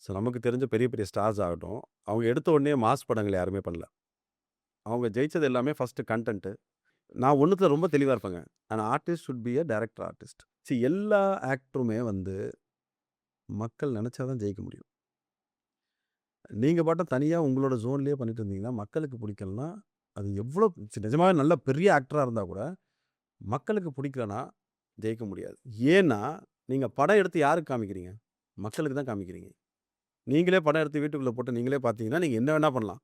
ஸோ நமக்கு தெரிஞ்ச பெரிய பெரிய ஸ்டார்ஸ் ஆகட்டும், அவங்க எடுத்த உடனே மாஸ் படங்கள் யாருமே பண்ணல. அவங்க ஜெயிச்சது எல்லாமே ஃபர்ஸ்ட்டு கன்டென்ட்டு. நான் ஒண்ணுத்துல ரொம்ப தெளிவா இருப்பேங்க. On artist should be a director artist. எல்லா ஆக்டருமே வந்து மக்கள் நெனச்சா தான் ஜெயிக்க முடியும். நீங்க பாட்டுக்கு தனியா உங்களோட ஜோன்லயே பண்ணிட்டு இருந்தீங்கன்னா, மக்களுக்கு பிடிக்கலன்னா, அது எவ்வளோ நிஜமாவே நல்ல பெரிய ஆக்டரா இருந்தா கூட, மக்களுக்கு பிடிக்கலன்னா ஜெயிக்க முடியாது. ஏன்னா, நீங்க படம் எடுத்து யாருக்கு காமிக்கிறீங்க? மக்களுக்கு தான் காமிக்கிறீங்க. நீங்களே படம் எடுத்து வீட்டுக்குள்ள போட்டு நீங்களே பார்த்தீங்கன்னா, நீங்க என்ன வேணா பண்ணலாம்.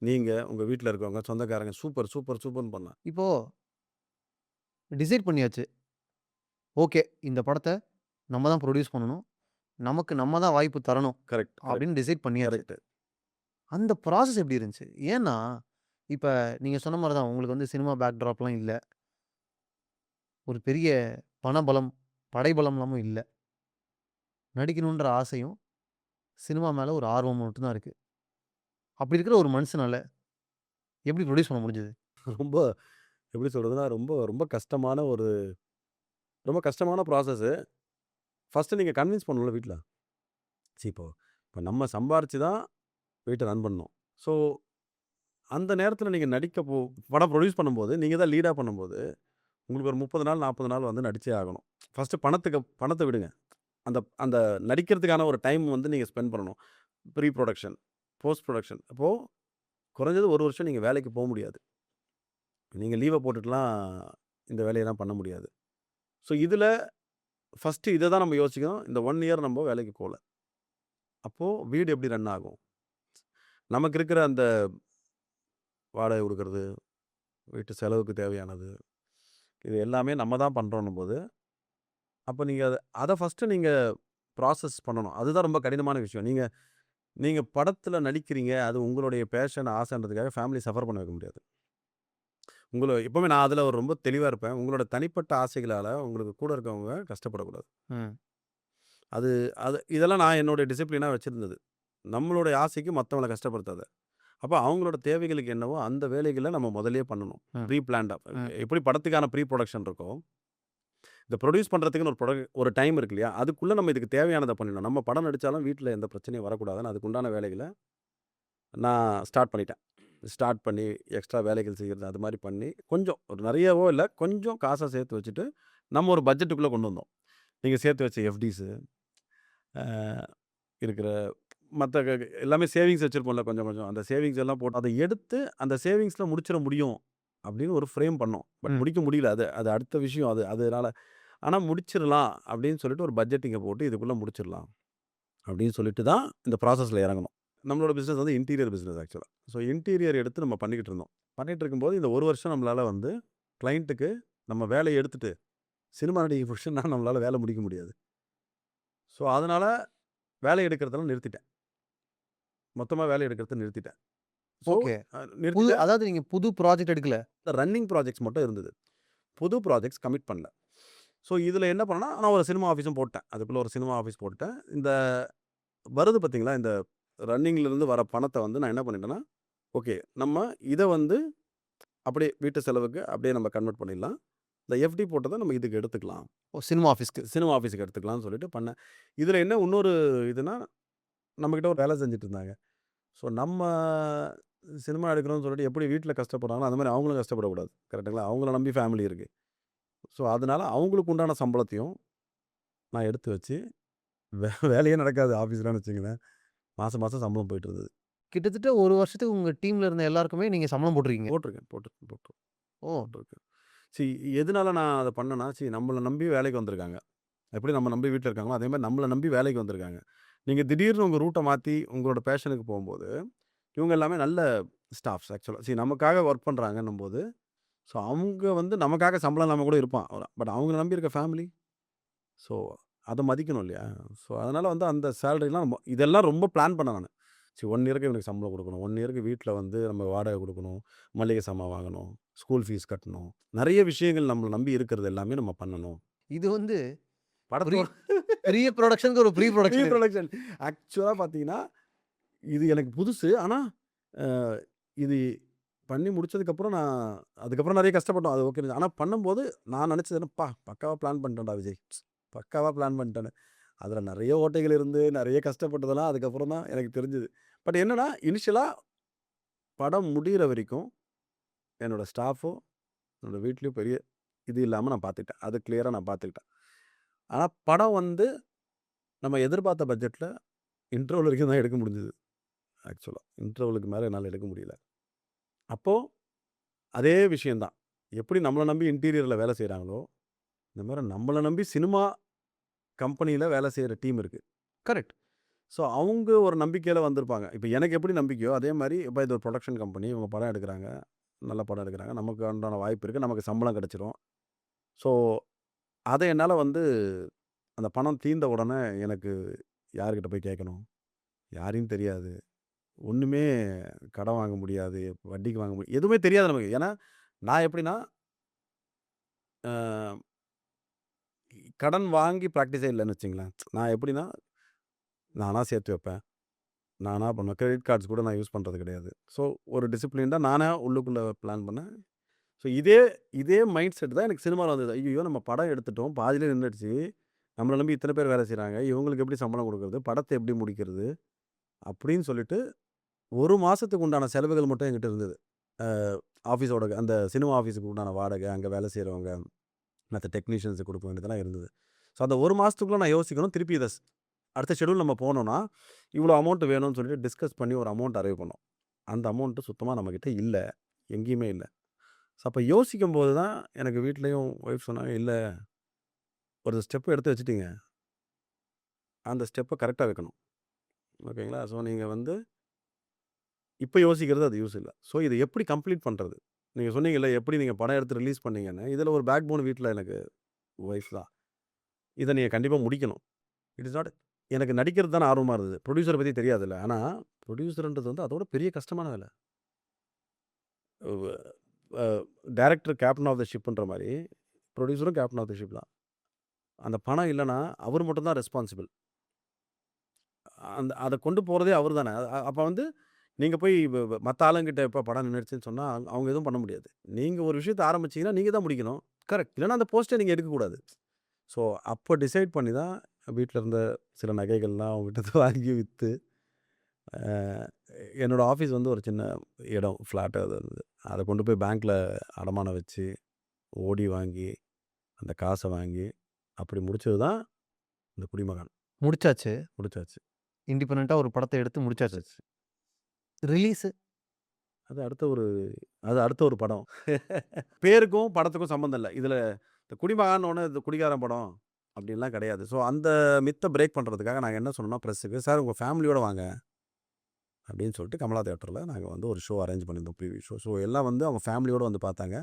நீங்க, உங்க வீட்ல இருக்கவங்க, சொந்தக்காரங்க சூப்பர், சூப்பர், சூப்பர்ன்னு பண்ணலாம். இப்போ டிசைட் பண்ணியாச்சு. ஓகே. இந்த படத்த நம்ம தான் புரொடியூஸ் பண்ணணும். நமக்கு நம்ம தான் வாய்ப்பு தரணும். கரெக்ட், கரெக்ட், அப்படின்னு டிசைட் பண்ணியாச்சு. கரெக்ட்டு. அந்த ப்ராசஸ் எப்படி இருந்துச்சு? ஏன்னா, இப்ப நீங்க சொன்ன மாரி தான் உங்களுக்கு வந்து சினிமா பேக்ட்ராப்லாம் இல்ல. ஒரு பெரிய பணபலம், படைபலம்லாமும் இல்ல. நடிக்கணுன்ற ஆசையும், சினிமா மேல ஒரு ஆர்வம் மட்டும் தான் இருக்கு. அப்படி இருக்கிற ஒரு மனுஷனால எப்படி ப்ரொடியூஸ் பண்ண முடிஞ்சது? ரொம்ப எப்படி சொல்றதுன்னா, ரொம்ப ரொம்ப கஷ்டமான ஒரு ரொம்ப கஷ்டமான ப்ராசஸு. ஃபர்ஸ்ட்டு நீங்க கன்வின்ஸ் பண்ணணும்ல வீட்ல. இப்போ இப்போ நம்ம சம்பாரிச்சு தான் வீட்ட ரன் பண்ணணும். ஸோ, அந்த நேரத்தில நீங்க படம் ப்ரொடியூஸ் பண்ணும்போது, நீங்க தான் லீடா பண்ணும்போது, உங்களுக்கு ஒரு 30 நாள், 40 நாள் வந்து நடிச்சே ஆகணும். ஃபர்ஸ்ட்டு பணத்த விடுங்க. அந்த அந்த நடிக்கிறதுக்கான ஒரு டைம் வந்து நீங்க ஸ்பெண்ட் பண்ணணும். Pre production, post production. அப்போ குறைஞ்சது 1 வருஷம் நீங்க வேலைக்கு முடியாது. நீங்க லீவ போட்டுட்டுலாம் இந்த வேலையெல்லாம் பண்ண முடியாது. ஸோ, இதில ஃபர்ஸ்ட்டு இத தான் நம்ம யோசிக்கணும். இந்த 1 இயர் நம்ம வேலைக்கு போல. அப்போ வீடு எப்படி ரன் ஆகும்? நமக்கு இருக்கிற அந்த வாடகை குடுக்குறது, வீட்டு செலவுக்கு தேவையானது, இது எல்லாமே நம்ம தான் பண்றோன்னும்போது, அப்ப நீங்க அத ஃபர்ஸ்ட்டு நீங்க ப்ராசஸ் பண்ணணும். அதுதான் ரொம்ப கடினமான விஷயம். நீங்க நீங்க படத்துல நடிக்கிறீங்க. அது உங்களுடைய பேஷன், ஆசைன்றதுக்காக ஃபேமிலிய சஃபர் பண்ண வைக்க முடியாது. எப்பவுமே நான் அதுல ஒரு ரொம்ப தெளிவா இருப்பேன். உங்களோட தனிப்பட்ட ஆசைகளால உங்களுக்கு கூட இருக்கவங்க கஷ்டப்படக்கூடாது. ம். அது அது இதெல்லாம் நான் என்னுடைய டிசிப்ளினா வச்சிருந்தது. நம்மளுடைய ஆசைக்கு மத்தவங்கள கஷ்டப்படுத்தாத. அப்ப அவங்களோட தேவைகளுக்கு என்னவோ அந்த வேலைகள நம்ம முதல்லயே பண்ணணும். ம். ப்ரீ பிளான்டா. ம். எப்படி படத்துக்கான ப்ரீ புரொடக்ஷன் இருக்கோ, இந்த புரொடியூஸ் பண்றதுக்குன்னு ஒரு டைம் இருக்கு இல்லையா? அதுக்குள்ள நம்ம இதுக்கு தேவையானத பண்ணிடணும். நம்ம படம் நடிச்சாலும் வீட்ல எந்த பிரச்சனையும் வரக்கூடாதுன்னு அதுக்கு உண்டான வேலைகள நான் ஸ்டார்ட் பண்ணிட்டேன். ஸ்டார்ட் பண்ணி எக்ஸ்ட்ரா வேலைகள் செய்றது அது மாரி பண்ணி, கொஞ்சம் ஒரு நெறையவோ இல்ல, கொஞ்சம் காச சேர்த்து வச்சுட்டு, நம்ம ஒரு பட்ஜெட்டுக்குள்ள கொண்டு வந்தோம். நீங்க சேர்த்து வச்ச எஃப்டிஸு, அ இருக்கிற மத்த எல்லாமே சேவிங்ஸ் வச்சிருப்போம்ல கொஞ்சம் கொஞ்சம். அந்த சேவிங்ஸ் எல்லாம் போட்டு அத எடுத்து அந்த சேவிங்ஸ்ல முடிச்சிட முடியும் அப்படின்னு ஒரு ஃப்ரேம் பண்ணோம். பட் ம். முடிக்க முடியல. அது அது அடுத்த விஷயம் அது. அதனால ஆனா முடிச்சிரலாம் அப்படின்னு சொல்லிட்டு ஒரு பட்ஜெட்டிங்க போட்டு இதுக்குள்ள முடிச்சிரலாம். அப்படின்னு சொல்லிட்டு தான் இந்த ப்ராசஸ்ல இறங்கணும். நம்மளோட பிசினஸ் வந்து இன்டீரியர் பிசினஸ் ஆக்சுவலா. ஸோ இன்டீரியர் எடுத்து நம்ம பண்ணிக்கிட்டு இருந்தோம். பண்ணிட்டு இருக்கும்போது இந்த 1 வருஷம் நம்மளால வந்து கிளையன்ட்டுக்கு நம்ம வேலைய எடுத்துட்டு, சினிமா நடிகை புருஷன்னா நம்மளால வேலை முடிக்க முடியாது. ஸோ அதனால வேலை எடுக்கிறதெல்லாம் நிறுத்திட்டேன். மொத்தமா வேலை எடுக்கிறத நிறுத்திட்டேன். So okay. நிறுத்திட்டேன். அதாவது நீங்க புது ப்ராஜெக்ட் எடுக்கல. ரன்னிங் ப்ராஜெக்ட்ஸ் மட்டும் இருந்தது. புது ப்ராஜெக்ட்ஸ் கமிட் பண்ணல. ஸோ இதில என்ன பண்ணேன்னா, நான் ஒரு சினிமா ஆஃபீஸும் போட்டேன். அதுக்குள்ள ஒரு சினிமா ஆஃபீஸ் போட்டுட்டேன். இந்த வருது பார்த்தீங்களா, இந்த ரன்னிங்ல இருந்து வர பணத்த வந்து நான் என்ன பண்ணிட்டேன்னா, ஓகே நம்ம இத வந்து அப்படியே வீட்டு செலவுக்கு அப்படியே நம்ம கன்வெர்ட் பண்ணிடலாம். இந்த எஃப்டி போட்டத நம்ம இதுக்கு எடுத்துக்கலாம். ஓ! சினிமா ஆஃபீஸ்க்கு. சினிமா ஆஃபீஸ்க்கு எடுத்துக்கலாம்னு சொல்லிட்டு பண்ணேன். இதில என்ன இன்னொரு இதுன்னா, நம்மகிட்ட ஒரு வேலை செஞ்சுட்டு இருந்தாங்க. ஸோ நம்ம சினிமா எடுக்கிறோம்னு சொல்லிட்டு எப்படி வீட்ல கஷ்டப்படுறாங்களோ, அந்த மாரி அவங்களும் கஷ்டப்படக்கூடாது. கரெக்ட்டுங்களா? அவங்கள நம்பி ஃபேமிலி இருக்கு. ஸோ அதனால அவங்களுக்கு உண்டான சம்பளத்தையும் நான் எடுத்து வச்சு, வேலையே நடக்காது ஆஃபீஸ்லன்னு வச்சுக்கங்களேன். மாசம் மாசம் சம்பளம் போயிட்டு இருந்தது. கிட்டத்தட்ட 1 வருஷத்துக்கு உங்க டீம்ல இருந்த எல்லாருக்குமே நீங்க சம்பளம் போட்டுருக்கீங்க. போட்டிருக்கேன். ஓ! போட்டிருக்கேன். எதனால நான் அத பண்ணேன்னா, நம்மள நம்பி வேலைக்கு வந்திருக்காங்க. எப்படி நம்ம நம்பி வீட்ல இருக்காங்களோ, அதே மாரி நம்மள நம்பி வேலைக்கு வந்திருக்காங்க. நீங்க திடீர்னு உங்க ரூட்ட மாத்தி உங்களோட பேஷனுக்கு போம்போது, இவங்க எல்லாமே நல்ல ஸ்டாஃப்ஸ் ஆக்சுவலா. நமக்காக வொர்க் பண்றாங்கன்னும்போது, ஸோ அவங்க வந்து நமக்காக சம்பளம் இல்லாம கூட இருப்பான். பட் அவங்கள நம்பி இருக்க ஃபேமிலி, ஸோ அத மதிக்கணும் இல்லையா? ஸோ அதனால வந்து அந்த சேலரிலாம் இதெல்லாம் ரொம்ப பிளான் பண்ணேன் நானு. 1 இயருக்கு இவனுக்கு சம்பளம் குடுக்கணும். 1 இயருக்கு வீட்ல வந்து நம்ம வாடகை குடுக்கணும். மளிகை சாமான் வாங்கணும். ஸ்கூல் ஃபீஸ் கட்டணும். நெறைய விஷயங்கள் நம்மள நம்பி இருக்கிறது எல்லாமே நம்ம பண்ணணும். இது வந்து ப்ரீ படத்தோட பெரிய புரொடக்ஷனுக்கு ஒரு ப்ரீ ப்ரீ புரொடக்ஷன் இது. புரொடக்ஷன் ஆக்சுவலா பார்த்தீங்கன்னா, இது எனக்கு புதுசு. ஆனா, அ இது பண்ணி முடிச்சதுக்கப்புறம் அதுக்கப்புறம் நெறைய கஷ்டப்பட்டோம். அது ஓகே. ஆனா பண்ணும்போது நான் நெனச்சது என்ன, பக்காவா பிளான் பண்ணிட்டோம்டா விஜய். பக்காவா பிளான் பண்ணிட்டேன்னு. அதுல நெறைய ஓட்டைகள் இருந்து, நெறைய கஷ்டப்பட்டதெல்லாம் அதுக்கப்புறம் தான் எனக்கு தெரிஞ்சது. பட் என்னன்னா, இனிஷியலா படம் முடியிற வரைக்கும் என்னோட ஸ்டாஃபோ, என்னோட வீட்லயும் பெரிய இது இல்லாம நான் பார்த்துக்கிட்டேன். அது கிளியரா நான் பார்த்துக்கிட்டேன். ஆனா படம் வந்து நம்ம எதிர்பார்த்த பட்ஜெட்ல இன்டர்வல் வரைக்கும் தான் எடுக்க முடிஞ்சது. ஆக்சுவலா. இன்டர்வலுக்கு மேல என்னால எடுக்க முடியல. அப்போ அதே விஷயம் தான். எப்படி நம்மள நம்பி இன்டீரியர்ல வேலை செய்றாங்களோ, இந்த மாரி நம்மள நம்பி சினிமா கம்பெனியில வேலை செய்ற டீம் இருக்கு. கரெக்ட். ஸோ அவங்க ஒரு நம்பிக்கையில வந்திருப்பாங்க. இப்ப எனக்கு எப்படி நம்பிக்கையோ, அதே மாரி இப்ப இது ஒரு புரொடக்ஷன் கம்பெனி. இவங்க படம் எடுக்குறாங்க. நல்ல படம் எடுக்குறாங்க. நமக்கு உண்டான வாய்ப்பு இருக்கு. நமக்கு சம்பளம் கிடைச்சிரும். ஸோ அத என்னால வந்து அந்த பணம் தீர்ந்த உடனே எனக்கு யார்கிட்ட போய் கேட்கணும்? யாரையும் தெரியாது. ஒண்ணுமே கடன் வாங்க முடியாது, வட்டிக்கு வாங்க எதுவுமே தெரியாது நமக்கு. ஏன்னா, நான் எப்படின்னா, அ கடன் வாங்கி பிராக்டிஸே இல்லன்னு வச்சுக்கங்களேன். நான் எப்படின்னா, நானா சேர்த்து வைப்பேன். நானா பண்ணுவேன். கிரெடிட் கார்ட்ஸ் கூட நான் யூஸ் பண்றது கிடையாது. ஸோ, ஒரு டிசிப்ளின்டா நானா உள்ளுக்குள்ள பிளான் பண்ணேன். ஸோ, இதே இதே மைண்ட் செட் தான் எனக்கு சினிமால வந்தது. ஐய்யயோ! நம்ம படம் எடுத்துட்டோம். பாதியிலே நின்னுடுச்சு. நம்மள நம்பி இத்தன பேர் வேலை செய்றாங்க. இவங்களுக்கு எப்படி சம்பளம் குடுக்குறது? படத்த எப்படி முடிக்கிறது? அப்படின்னு சொல்லிட்டு 1 மாசத்துக்கு உண்டான செலவுகள் மட்டும் என்கிட்ட இருந்தது. அ ஆஃபீஸோட அந்த சினிமா ஆஃபீஸுக்கு உண்டான வாடகை, அங்க வேலை செய்றவங்க, மத்த டெக்னீஷியன்ஸுக்கு குடுக்க வேண்டியதெல்லாம் இருந்தது. ஸோ, அந்த 1 மாசத்துக்குள்ள நான் யோசிக்கணும். திருப்பி அடுத்த ஷெட்யூல் நம்ம போனோம்னா, இவ்வளோ அமௌண்ட் வேணும்னு சொல்லிட்டு டிஸ்கஸ் பண்ணி ஒரு அமௌண்ட் அரைவ் பண்ணோம். அந்த அமௌண்ட் சுத்தமா நம்மகிட்ட இல்ல. எங்கேயுமே இல்ல. ஸோ, அப்ப யோசிக்கும்போது தான் எனக்கு வீட்லயும் ஒய்ஃப் சொன்னாங்க, "இல்ல ஒரு ஸ்டெப் எடுத்து வச்சுட்டீங்க. அந்த ஸ்டெப்ப கரெக்ட்டா வைக்கணும். ஓகேங்களா? ஸோ, நீங்க வந்து இப்ப யோசிக்கிறது அது யூஸ் இல்ல. ஸோ, இத எப்படி கம்ப்ளீட் பண்றது? நீங்க சொன்னீங்கல்ல, எப்படி நீங்க படம் எடுத்து ரிலீஸ் பண்ணீங்கன்னு. இதுல ஒரு பேக் போன் வீட்ல எனக்கு ஒய்ஃப் தான். இத நீங்க கண்டிப்பா முடிக்கணும். இட் இஸ் நாட் எனக்கு நடிக்கிறது தானே ஆர்வமா இருந்தது. புரொடியூசர பத்தி தெரியாதுல்ல. ஆனா, புரொடியூசர்ன்றது வந்து அதோட பெரிய கஷ்டமான வேல. வ் a director captain of the ஷிப்ன்ற மாரி, புரொடியூசரும் கேப்டன் ஆஃப் த ஷிப் தான். அந்த பணம் இல்லன்னா, அவரு மட்டும் தான் ரெஸ்பான்சிபிள். அத கொண்டு போறதே அவரு தானே. அப்ப வந்து நீங்க போய் மத்த ஆளுங்கிட்ட இப்ப படம் நின்னுடுச்சுன்னு சொன்னா, அவங்க எதுவும் பண்ண முடியாது. நீங்க ஒரு விஷயத்த ஆரம்பிச்சீங்கன்னா, நீங்க தான் முடிக்கணும். கரெக்ட். இல்லன்னா அந்த போஸ்ட்ட நீங்க எடுக்கக்கூடாது. ஸோ, அப்ப டிசைட் பண்ணி தான் வீட்ல இருந்த சில நகைகள்லாம் அவங்ககிட்ட வாங்கி வித்து, அ என்னோட ஆஃபீஸ் வந்து ஒரு சின்ன இடம், ஃப்ளாட் அது இருந்தது. அத கொண்டு போய் பேங்க்ல அடமானம் வச்சு, ஓடி வாங்கி, அந்த காச வாங்கி, அப்படி முடிச்சது தான் இந்த குடிமகன். முடிச்சாச்சு. முடிச்சாச்சு, இண்டிபெண்டன்ட்டா ஒரு படத்த எடுத்து முடிச்சாச்சு. முடிச்சாச்சு. ரிலீஸு அது அடுத்த ஒரு அது அடுத்த ஒரு படம். பேருக்கும், படத்துக்கும் சம்மந்தம் இல்ல. இதுல இந்த குடிமகான்னோனே இது குடிகாரன் படம் அப்படின்லாம் கிடையாது. ஸோ, அந்த மித்த பிரேக் பண்றதுக்காக நாங்க என்ன சொன்னோம்னா பிரஸ்ஸுக்கு, "சார் உங்க ஃபேமிலியோட வாங்க." அப்படின்னு சொல்லிட்டு கமலா தியேட்டர்ல நாங்க வந்து ஒரு ஷோ அரேஞ்ச் பண்ணியிருந்தோம். Preview show. ஸோ, எல்லாம் வந்து அவங்க ஃபேமிலியோட வந்து பார்த்தாங்க.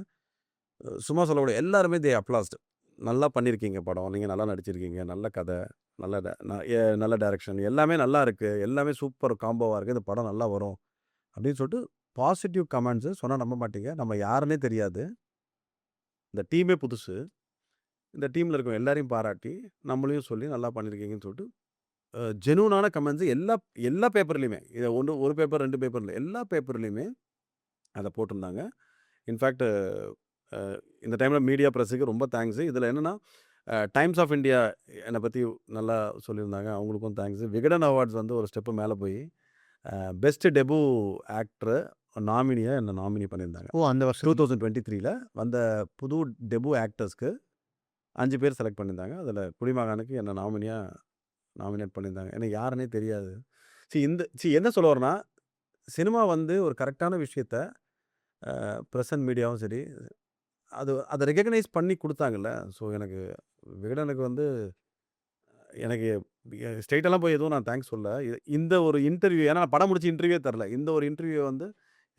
சும்மா சொல்லக்கூடாது. எல்லாருமே தே அப்ளாஸ்ட். "நல்லா பண்ணியிருக்கீங்க படம். நீங்க நல்லா நடிச்சிருக்கீங்க. நல்ல கதை, நல்ல ட ந எ நல்ல டைரக்ஷன். எல்லாமே நல்லா இருக்கு. எல்லாமே சூப்பர் காம்போவா இருக்கு. இந்த படம் நல்லா வரும்." அப்படின்னு சொல்லிட்டு பாசிட்டிவ் கமெண்ட்ஸு சொன்னா நம்ப மாட்டீங்க. நம்ம யாருன்னே தெரியாது. இந்த டீமே புதுசு. இந்த டீம்ல இருக்கவங்க எல்லாரையும் பாராட்டி, நம்மளையும் சொல்லி நல்லா பண்ணியிருக்கீங்கன்னு சொல்லிட்டு, ஜெனூனான கமெண்ட்ஸ் எல்லா எல்லா பேப்பர்லயுமே. இத ஒரு பேப்பர், 2 பேப்பர் இல்ல. எல்லா பேப்பர்லயுமே அத போட்டிருந்தாங்க. இன்ஃபாக்ட் அ இந்த டைம்ல மீடியா பிரஸ்ஸுக்கு ரொம்ப தேங்க்ஸ். இதுல என்னன்னா, டைம்ஸ் ஆஃப் இந்தியா என்ன பத்தி நல்லா சொல்லியிருந்தாங்க. அவங்களுக்கும் தேங்க்ஸ். விகடன் அவார்ட்ஸ் வந்து ஒரு ஸ்டெப் மேல போய், பெஸ்ட் டெபு ஆக்டர் நாமினியா என்ன நாமினி பண்ணியிருந்தாங்க. ஓ! அந்த வருஷத்துல. 2023ல வந்த புது டெபு ஆக்டர்ஸ்க்கு 5 பேர் செலக்ட் பண்ணியிருந்தாங்க. அதில குடிமகனுக்கு என்ன நாமினேட் பண்ணியிருந்தாங்க. எனக்கு யாருன்னே தெரியாது. என்ன சொல்ல வரேன்னா, சினிமா வந்து ஒரு கரெக்ட்டான விஷயத்த பிரசன்ட் மீடியாவும் சரி, அத ரெகக்னைஸ் பண்ணி குடுத்தாங்கல்ல. ஸோ, எனக்கு விகடனுக்கு வந்து எனக்கு ஸ்ட்ரெய்ட்டாலாம் போய் எதுவும் நான் தேங்க்ஸ் சொல்லல. இந்த ஒரு இன்டர்வியூ ஏன்னா நான் படம் முடிச்சு இன்டர்வியூவே தரல. இந்த ஒரு இன்டர்வியூ வந்து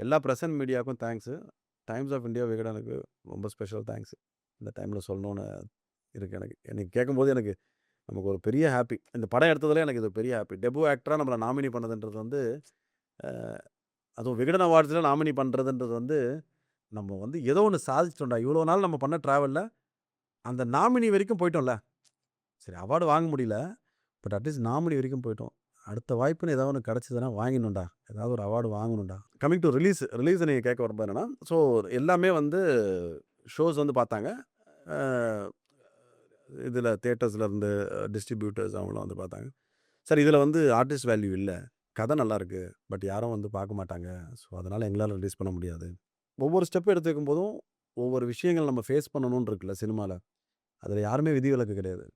எல்லா பிரசன்ட் மீடியாவுக்கும் தேங்க்ஸு. டைம்ஸ் ஆஃப் இந்தியா, விகடனுக்கு ரொம்ப ஸ்பெஷல் தேங்க்ஸ். இந்த டைம்ல சொல்லணும்னு இருக்கு எனக்கு. எனக்கு கேட்கும்போது எனக்கு நமக்கு ஒரு பெரிய ஹேப்பி. இந்த படம் எடுத்ததிலே எனக்கு இது பெரிய ஹேப்பி. டெபு ஆக்டரா நம்மள நாமினி பண்ணதுன்றது வந்து, அ அதுவும் விகடன் அவார்ட்ஸ்ல நாமினி பண்றதுன்றது வந்து, நம்ம வந்து ஏதோ ஒண்ணு சாதிச்சிட்டோம்டா. இவ்வளோ நாள் நம்ம பண்ண டிராவல்ல, அந்த நாமினி வரைக்கும் போயிட்டோம்ல. சரி அவார்டு வாங்க முடியல. பட் அட்லீஸ்ட் நாமினி வரைக்கும் போயிட்டோம். அடுத்த வாய்ப்புன்னு ஏதாவது ஒண்ணு கிடைச்சதுன்னா வாங்கிடணும்டா. ஏதாவது ஒரு அவார்டு வாங்கணும்டா. கமிங் டூ ரிலீஸ நீங்க கேட்க வரும்போது என்னன்னா, ஸோ எல்லாமே வந்து ஷோஸ் வந்து பார்த்தாங்க. அ இதில தியேட்டர்ஸ்ல இருந்து டிஸ்ட்ரிபியூட்டர்ஸ் அவங்கலாம் வந்து பார்த்தாங்க. சார் இதில வந்து ஆர்டிஸ்ட் வேல்யூ இல்ல. கதை நல்லாயிருக்கு. பட் யாரும் வந்து பார்க்க மாட்டாங்க. ஸோ, அதனால எங்களால ரிலீஸ் பண்ண முடியாது. ஒவ்வொரு ஸ்டெப் எடுத்து வைக்கும்போதும், ஒவ்வொரு விஷயங்கள் நம்ம ஃபேஸ் பண்ணணும்னு இருக்குல்ல சினிமால. அதில யாருமே விதிவிலக்கு கிடையாது.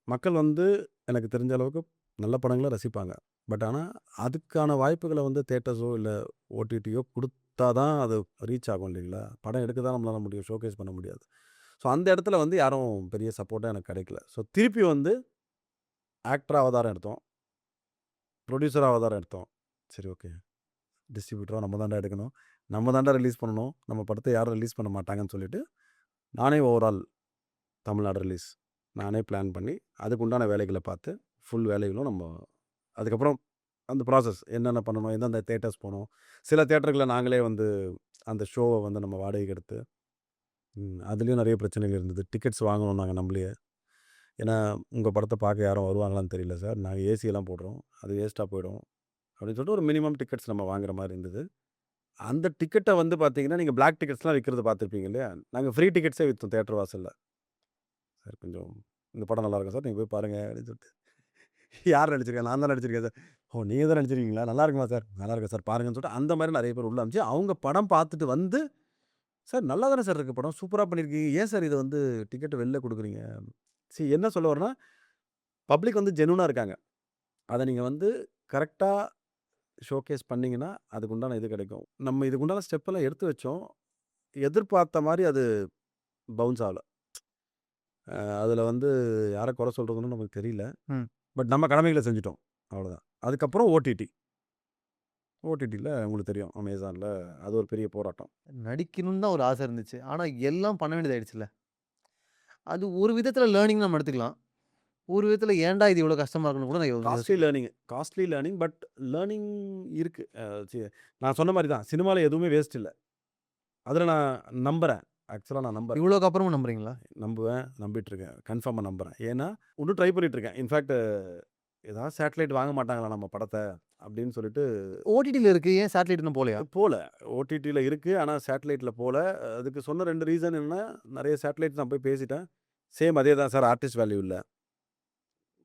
மக்கள் வந்து எனக்கு தெரிஞ்ச அளவுக்கு நல்ல படங்கள ரசிப்பாங்க. பட் ஆனா, அதுக்கான வாய்ப்புகள வந்து தியேட்டர்ஸோ இல்ல ஓடிடியோ குடுத்தா தான் அது ரீச் ஆகும் இல்லைங்களா? படம் எடுக்க தான் நம்மளால முடியும். ஷோகேஸ் பண்ண முடியாது. ஸோ, அந்த இடத்துல வந்து யாரும் பெரிய சப்போர்ட்டா எனக்கு கிடைக்கல. ஸோ, திருப்பி வந்து ஆக்டரா அவதாரம் எடுத்தோம். புரொடியூசரா அவதாரம் எடுத்தோம். சரி ஓகே. டிஸ்ட்ரிபியூட்டரா நம்ம தான்டா எடுக்கணும். நம்ம தான்டா ரிலீஸ் பண்ணணும். நம்ம படத்த யாரும் ரிலீஸ் பண்ண மாட்டாங்கன்னு சொல்லிட்டு, நானே ஓவரால் தமிழ்நாடு ரிலீஸ் நானே பிளான் பண்ணி, அதுக்கு உண்டான வேலைகள பார்த்து, ஃபுல் வேலைகளும் அதுக்கப்புறம் அந்த ப்ராசஸ் என்னென்ன பண்ணணும், எந்தெந்த தியேட்டர்ஸ் போணும். சில தியேட்டர்கள்ல நாங்களே வந்து அந்த ஷோவ வந்து நம்ம வாடகைக்கு எடுத்து, அதுலயும் நெறைய பிரச்சனைகள் இருந்தது. டிக்கெட்ஸ் வாங்கணும் நாங்க நம்மளயே. ஏன்னா, உங்க படத்த பார்க்க யாரும் வருவாங்களான்னு தெரியல சார். நாங்க ஏசியெல்லாம் போடுறோம். அது வேஸ்ட்டா போயிடும். அப்படின்னு சொல்லிட்டு ஒரு மினிமம் டிக்கெட்ஸ் நம்ம வாங்குற மாரி இருந்தது. அந்த டிக்கெட்ட வந்து பார்த்தீங்கன்னா, நீங்க பிளாக் டிக்கெட்ஸ்லாம் விக்கிறத பார்த்துருப்பீங்க இல்லையா? நாங்க ஃப்ரீ டிக்கெட்ஸே வித்தோம் தியேட்டர் வாசல்ல. சார் கொஞ்சம் இந்த படம் நல்லாயிருக்கும் சார். நீங்க போய் பாருங்க அப்படின்னு சொல்லிட்டு. யார் நடிச்சிருக்கா? நான் தான் நடிச்சிருக்கேன் சார். ஓ! நீங்க தான் நடிச்சிருக்கீங்களா? நல்லா இருக்குமா சார்? நல்லா இருக்கும் சார். பாருங்கன்னு சொல்லிட்டு அந்த மாரி நெறைய பேர் உள்ள அனுப்பிச்சு, அவங்க படம் பார்த்துட்டு வந்து, சார் நல்லா தானே சார் இருக்கு படம். சூப்பரா பண்ணியிருக்கீங்க. ஏன் சார் இத வந்து டிக்கெட்ட வெளில குடுக்குறீங்க? என்ன சொல்ல வரேன்னா, பப்ளிக் வந்து ஜென்யூனா இருக்காங்க. அத நீங்க வந்து கரெக்ட்டா ஷோகேஸ் பண்ணீங்கன்னா, அதுக்கு உண்டான இது கிடைக்கும். நம்ம இதுக்கு உண்டான ஸ்டெப் எல்லாம் எடுத்து வச்சோம். எதிர்பார்த்த மாரி அது பவுன்ஸ் ஆகல. அதுல வந்து யார குறை சொல்றதுன்னு நமக்கு தெரியல. ம். பட் நம்ம கடமைகள செஞ்சுட்டோம். அவ்வளோதான். அதுக்கப்புறம் ஓடிடி. ஓடிடில உங்களுக்கு தெரியும். அமேசான்ல அது ஒரு பெரிய போராட்டம். நடிக்கணும்னு தான் ஒரு ஆசை இருந்துச்சு. ஆனா எல்லாம் பண்ண வேண்டியதாயிடுச்சுல்ல. அது ஒரு விதத்துல லேர்னிங்னு நம்ம எடுத்துக்கலாம். ஒரு விதத்துல ஏன்டா இது இவ்வளோ கஷ்டமா இருக்குன்னு கூட நான் காஸ்ட்லி யோசிக்கிறேன். Learning costly learning but learning இருக்கு. நான் சொன்ன மாரி தான். சினிமால எதுவுமே வேஸ்ட் இல்ல. அதுல நான் நம்புறேன். ஆக்சுவலா நான் நம்புறேன். இவ்வளோக்கு அப்புறமும் நம்புறீங்களா? நம்புவேன். நம்பிட்டு இருக்கேன். கன்ஃபார்மா நம்புறேன். ஏன்னா, இன்னும் ட்ரை பண்ணிட்டு இருக்கேன். இன்ஃபாக்ட் ஏதாவது சேட்டலைட் வாங்க மாட்டாங்களா நம்ம படத்த? அப்படின்னு சொல்லிட்டு ஓடிடில இருக்கு. ஏன் சேட்டலைட் இன்னும் போலயா? போல. ஓடிடில இருக்கு. ஆனா சேட்டலைட்ல போல. அதுக்கு சொன்ன 2 ரீசன் என்னன்னா, நெறைய சேட்டலைட் நான் போய் பேசிட்டேன். சேம் அதே தான் சார். ஆர்டிஸ்ட் வேல்யூ இல்ல.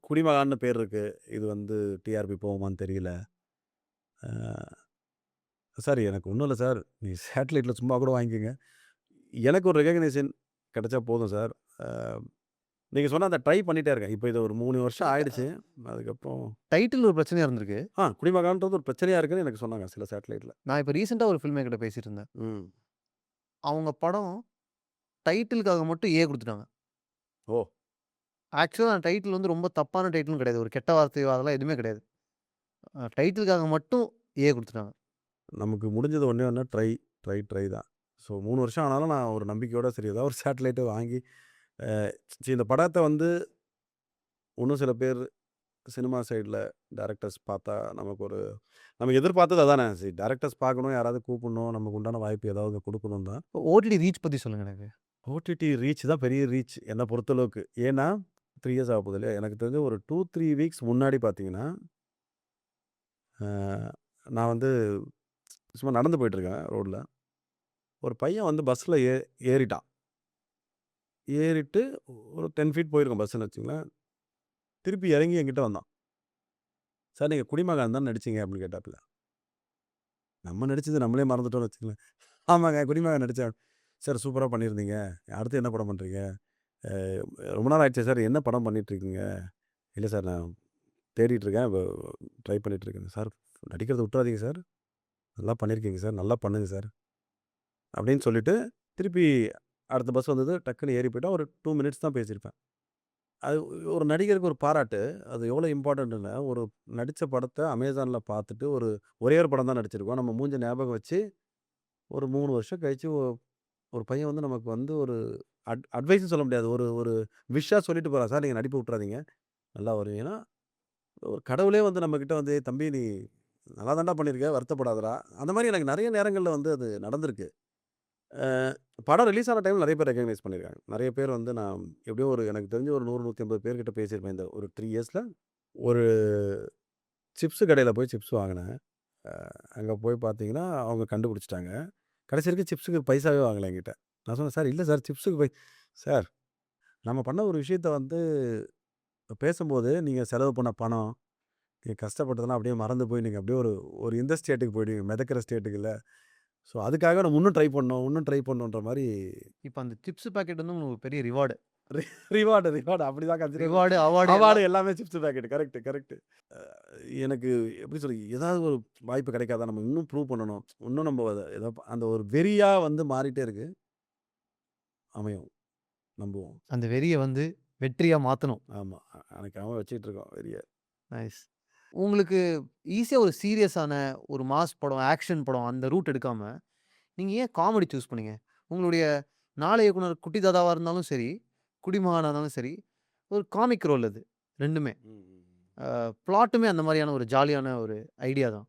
குடிமகான்னு பேர் இருக்கு. இது வந்து டிஆர்பி போகுமான்னு தெரியல. அ சார் எனக்கு ஒண்ணும் இல்ல சார். நீங்க சேட்டலைட்ல சும்மா கூட வாங்கிக்கங்க. எனக்கு ஒரு ரெகக்னிஷன் கிடைச்சா போதும் சார். அ நீங்க சொன்ன அந்த ட்ரை பண்ணிட்டே இருக்கேன். இப்ப இது ஒரு 3 வருஷம் ஆயிடுச்சு. அதுக்கப்புறம் டைட்டில் ஒரு பிரச்சனையா இருந்திருக்கு. குடிமகான்றது ஒரு பிரச்சனையா இருக்குன்னு எனக்கு சொன்னாங்க சில சேட்டலைட்ல. நான் இப்ப ரீசென்ட்டா ஒரு ஃபில்ம் மேக்கர்ட்ட பேசிட்டு இருந்தேன். ம். அவங்க படம் டைட்டிலுக்காக மட்டும் ஏ குடுத்துட்டாங்க. ஓ! ஆக்சுவலா அந்த டைட்டில் வந்து ரொம்ப தப்பான டைட்டிலும் கிடையாது. ஒரு கெட்ட வார்த்தையோ அதெல்லாம் எதுவுமே கிடையாது. டைட்டிலுக்காக மட்டும் ஏ குடுத்துட்டாங்க. நமக்கு முடிஞ்சது ஒண்ணே ஒண்ணு ட்ரை தான். ஸோ 3 வருஷம் ஆனாலும் நான் ஒரு நம்பிக்கையோட சரி ஏதாவது ஒரு சேட்டலைட்ட வாங்கி அ இந்த படத்த வந்து இன்னும் சில பேர் சினிமா சைட்ல டைரக்டர்ஸ் பார்த்தா நமக்கு ஒரு நம்ம எதிர்பார்த்தது அதானே. சரி டைரக்டர்ஸ் பார்க்கணும், யாராவது கூப்பிடணும், நமக்கு உண்டான வாய்ப்பு ஏதாவது குடுக்கணும் தான். ஓடிடி ரீச் பத்தி சொல்லுங்க எனக்கு. ஓடிடி ரீச் தான் பெரிய ரீச் என்ன பொறுத்தளவுக்கு. ஏன்னா 3 இயர்ஸ் ஆகப்போகுது இல்லையா? எனக்கு தெரிஞ்சு ஒரு 2, 3 வீக்ஸ் முன்னாடி பார்த்தீங்கன்னா, அ நான் வந்து சும்மா நடந்து போயிட்டுருக்கேன் ரோட்ல. ஒரு பையன் வந்து பஸ்ல ஏறிட்டான். ஏறிட்டு ஒரு 10 ஃபீட் போயிருக்கும் பஸ்ஸுன்னு வச்சுக்கங்களேன். திருப்பி இறங்கி என்கிட்ட வந்தான். "சார் நீங்க குடிமகன் தான நடிச்சீங்க?" அப்படின்னு கேட்டாப்புல. நம்ம நடிச்சது நம்மளே மறந்துட்டோம்னு வச்சுக்கங்களேன். "ஆமாங்க குடிமகன் நடிச்சேன்." "சார் சூப்பரா பண்ணியிருந்தீங்க. அடுத்து என்ன படம் பண்றீங்க?" "அ ரொம்ப நாள் ஆயிடுச்சே சார். என்ன படம் பண்ணிட்டுருக்கீங்க?" "இல்ல சார் நான் தேடிட்டு இருக்கேன். ட்ரை பண்ணிட்டு இருக்கேன்." "சார் நடிக்கிறத விட்றாதீங்க சார். நல்லா பண்ணியிருக்கீங்க சார். நல்லா பண்ணுங்க சார்." அப்படின்னு சொல்லிட்டு திருப்பி அடுத்த பஸ் வந்தது. டக்குன்னு ஏறி போயிட்டோம். ஒரு 2 மினிட்ஸ் தான் பேசியிருப்பேன். அது ஒரு நடிகருக்கு ஒரு பாராட்டு. அது எவ்வளோ இம்பார்ட்டன்ட்னா, ஒரு நடிச்ச படத்த அமேசான்ல பார்த்துட்டு ஒரே ஒரு படம் தான் நடிச்சிருக்கோம். நம்ம மூஞ்ச ஞாபகம் வச்சு, ஒரு 3 வருஷம் கழிச்சு ஒரு பையன் வந்து நமக்கு வந்து ஒரு அட்வைஸ்ன்னு சொல்ல முடியாது. ஒரு ஒரு விஷா சொல்லிட்டு போறான். "சார் நீங்க நடிப்ப விட்றாதீங்க. நல்லா வருவீங்க." ஏன்னா, ஒரு கடவுளே வந்து நம்மகிட்ட வந்து, "ஏய் தம்பி நீ நல்லா தான்டா பண்ணியிருக்க. வருத்தப்படாதடா." அந்த மாரி எனக்கு நெறைய நேரங்கள்ல வந்து அது நடந்திருக்கு. அ படம் ரிலீஸ் ஆன டைம்ல நெறைய பேர் ரெகக்னைஸ் பண்ணியிருக்காங்க. நெறைய பேர் வந்து நான் எப்படியும் எனக்கு தெரிஞ்சு ஒரு 100, 150 பேர்கிட்ட பேசியிருப்பேன். இந்த ஒரு 3 இயர்ஸ்ல. ஒரு சிப்ஸ் கடையில போய் சிப்ஸ் வாங்குனேன். அ அங்க போய் பார்த்தீங்கன்னா, அவங்க கண்டுபிடிச்சுட்டாங்க. கடைசி வரைக்கும் சிப்ஸுக்கு பைசாவே வாங்கல என்கிட்ட. நான் சொன்னேன், "சார் இல்ல சார் சிப்ஸுக்கு சார் நம்ம பண்ண ஒரு விஷயத்த வந்து பேசும்போது, நீங்க செலவு பண்ண பணம், நீங்க கஷ்டப்பட்டதெல்லாம் அப்படியே மறந்து போய் நீங்க அப்படியே ஒரு ஒரு இந்த ஸ்டேட்டுக்கு போயிடுவீங்க. மிதக்கிற ஸ்டேட்டுக்கு இல்ல. ஸோ அதுக்காக நம்ம இன்னும் ட்ரை பண்ணணும், இன்னும் ட்ரை பண்ணணுன்ற மாரி இப்ப அந்த சிப்ஸ் பாக்கெட் வந்து உங்களுக்கு ஒரு பெரிய ரிவார்டு. ரிவார்டு அப்படிதான் கன்சிடர் ரிவார்டு, அவார்டு அவார்டு எல்லாம் எல்லாமே சிப்ஸ் பாக்கெட். கரெக்ட். அ எனக்கு எப்படி சொல்றது? ஏதாவது ஒரு வாய்ப்பு கிடைக்காதா? நம்ம இன்னும் ப்ரூவ் பண்ணணும். இன்னும் நம்ம ஏதோ அந்த ஒரு வெறியா வந்து மாறிட்டே இருக்கு. அமையும். நம்புவோம். அந்த வெறிய வந்து வெற்றியா மாத்தணும். ஆமா. அணைக்காம வச்சுட்டு இருக்கோம் வெறிய. நைஸ். உங்களுக்கு ஈஸியா ஒரு சீரியஸான ஒரு மாஸ் படம், ஆக்ஷன் படம் அந்த ரூட் எடுக்காம, நீங்க ஏன் காமெடி சூஸ் பண்ணீங்க? உங்களுடைய நாள இயக்குனர் குட்டி தாதாவா இருந்தாலும் சரி, குடிமகனா இருந்தாலும் சரி, ஒரு காமிக் ரோல் அது 2மே. ம், ம். பிளாட்டுமே அந்த மாரியான ஒரு ஜாலியான ஒரு ஐடியா தான்.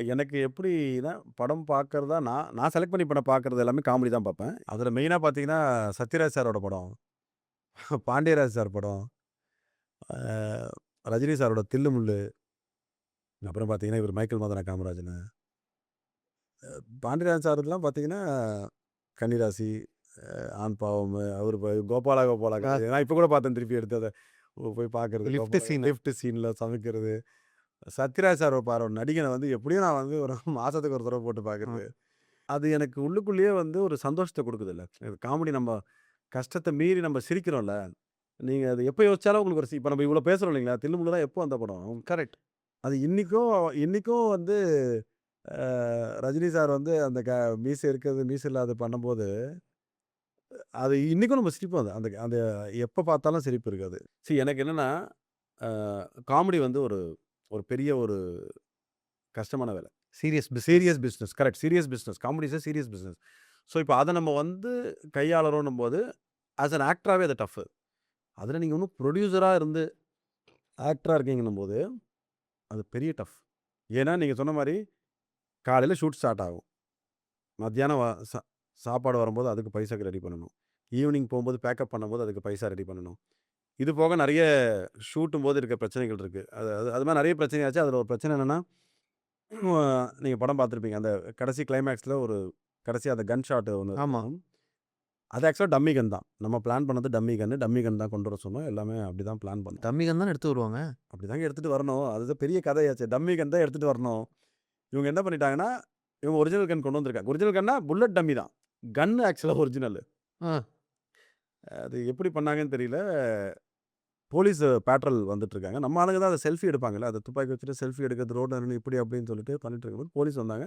எனக்கு எப்படின்னா, படம் பார்க்கறதா நான் நான் செலக்ட் பண்ணி படம் பார்க்கறது எல்லாமே காமெடி தான் பார்ப்பேன். அதில மெயினா பார்த்தீங்கன்னா, சத்யராஜ் சாரோட படம், பாண்டியராஜ் சார் படம், அ ரஜினி சாரோட தில்லு முல்லு, அப்புறம் பார்த்தீங்கன்னா, இவரு மைக்கேல் மதன காமராஜனு, பாண்டியராஜ் சாருதுலாம் பார்த்தீங்கன்னா, கன்னிராசி, ஆண் பாவம், அவரு கோபாலா கோபாலா அ நான் இப்ப கூட பார்த்தேன் திருப்பி எடுத்து அத போய் பார்க்கறது. லிஃப்ட் கோபாலா சீனு. லிஃப்ட் சீன்ல சமைக்கிறது. சத்யராஜ் சார் பாரு நடிகன வந்து எப்படியும் நான் வந்து ஒரு மாசத்துக்கு ஒரு தடவ போட்டு ம். பார்க்கறது. அது எனக்கு உள்ளுக்குள்ளேயே வந்து ஒரு சந்தோஷத்த குடுக்குதுல்ல. காமெடி நம்ம கஷ்டத்த மீறி நம்ம சிரிக்கிறோம்ல. நீங்க அது எப்ப யோசிச்சாலும் உங்களுக்கு ஒரு இப்ப நம்ம இவ்வளோ பேசுறோம் இல்லைங்களா? தில்லு முல்லுலாம் எப்போ வந்த படம்? கரெக்ட். அது இன்னிக்கும் இன்னிக்கும் வந்து ரஜினி சார் வந்து அந்த மீசை இருக்கிறது, மீசை இல்லாதது பண்ணும்போது, அது இன்னிக்கும் நம்ம சிரிப்போம் அது. அந்த அந்த எப்ப பார்த்தாலும் சிரிப்பு இருக்காது. எனக்கு என்னன்னா, அ காமெடி வந்து ஒரு ஒரு பெரிய ஒரு கஷ்டமான வேலை. Serious business. Serious business. Correct. Serious business. Comedy is a serious business. இப்ப அத நம்ம வந்து கையாளுறோன்னும்போது, ஆஸ் அன் ஆக்டராவே அது டஃப். அதில நீங்க இன்னும் புரொடியூசரா இருந்து ஆக்டரா இருக்கீங்கன்னும்போது, அது பெரிய டஃப். ஏன்னா, நீங்க சொன்ன மாரி காலையில ஷூட் ஸ்டார்ட் ஆகும். மத்தியானம் சாப்பாடு வரும்போது அதுக்கு பைசாக்கு ரெடி பண்ணணும். ஈவினிங் போம்போது பேக்கப் பண்ணும்போது அதுக்கு பைசா ரெடி பண்ணணும். இது போக நெறைய ஷூட்டும்போது இருக்க பிரச்சனைகள் இருக்கு. அது அது அது மாரி நெறைய பிரச்சனையாச்சு. அதில ஒரு பிரச்சனை என்னன்னா, நீங்க படம் பார்த்துருப்பீங்க. அந்த கடைசி கிளைமாக்ஸ்ல ஒரு கடைசியா அந்த கன் ஷாட் ஒண்ணு ஆமா. இருக்கும். அது ஆக்சுவலா டம்மி கன் தான். நம்ம பிளான் பண்ணது டம்மி கன்னு. டம்மி கன் தான் கொண்டு வர சொன்னோம். எல்லாமே அப்படிதான் பிளான் பண்ணோம். டம்மி கன் தானே எடுத்து வருவாங்க. அப்படிதாங்க எடுத்துட்டு வரணும். அதுதான் பெரிய கதையாச்சே. டம்மி கன் தான் எடுத்துட்டு வரணும். இவங்க என்ன பண்ணிட்டாங்கன்னா, இவங்க ஒரிஜினல் கன் கொண்டு வந்திருக்காங்க. ஒரிஜினல் கன்னா புல்லட் டம்மி தான். கன் ஆக்சுவலா ஒரிஜினல். அ அது எப்படி பண்ணாங்கன்னு தெரியல. போலீஸ் பேட்ரோல் வந்துட்டு இருக்காங்க. நம்ம ஆளுங்க தான் அத செல்ஃபி எடுப்பாங்கல்ல. அத துப்பாக்கி வச்சுட்டு செல்ஃபி எடுக்கிறது ரோட்ல நின்னு இப்படி அப்படின்னு சொல்லிட்டு பண்ணிட்டு இருக்கும்போது போலீஸ் வந்தாங்க.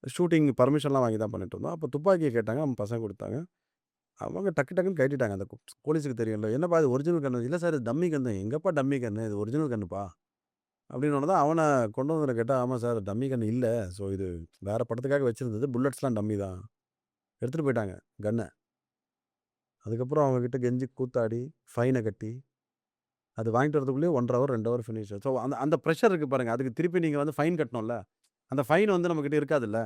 ஷூட்டிங் பர்மிஷன்லாம் வாங்கி தான் பண்ணிட்டு இருந்தோம். அப்ப துப்பாக்கிய கேட்டாங்க. நம்ம பசங்க குடுத்தாங்க. அவங்க டக்கு டக்குன்னு கழட்டிட்டாங்க. அந்த போலீஸுக்கு தெரியும்ல. "என்னப்பா இது ஒரிஜினல் கன்னு?" "இல்ல சார் இது டம்மி கன்னு." "எங்கப்பா டம்மி கன்னு? இது ஒரிஜினல் கன்னுப்பா." அப்படின்னோன தான் அவன கொண்டு வந்தவன கேட்டா, "ஆமா சார் டம்மி கன் இல்ல. இது வேற படத்துக்காக வச்சிருந்தது. புல்லட்ஸ்லாம் டம்மி தான்." எடுத்துட்டு போயிட்டாங்க கன்ன. அதுக்கப்புறம் அவங்க கிட்ட கெஞ்சி கூத்தாடி, ஃபைன கட்டி, அது வாங்கிட்டு வரதுக்குள்ளேயே 1 1/2 ஹவர் 2 ஹவர் ஃபினிஷ். அந்த அந்த பிரஷர் இருக்கு பாருங்க. அதுக்கு திருப்பி நீங்க வந்து ஃபைன் கட்டணும்ல. அந்த ஃபைன் வந்து நம்மகிட்ட இருக்காதுல்ல.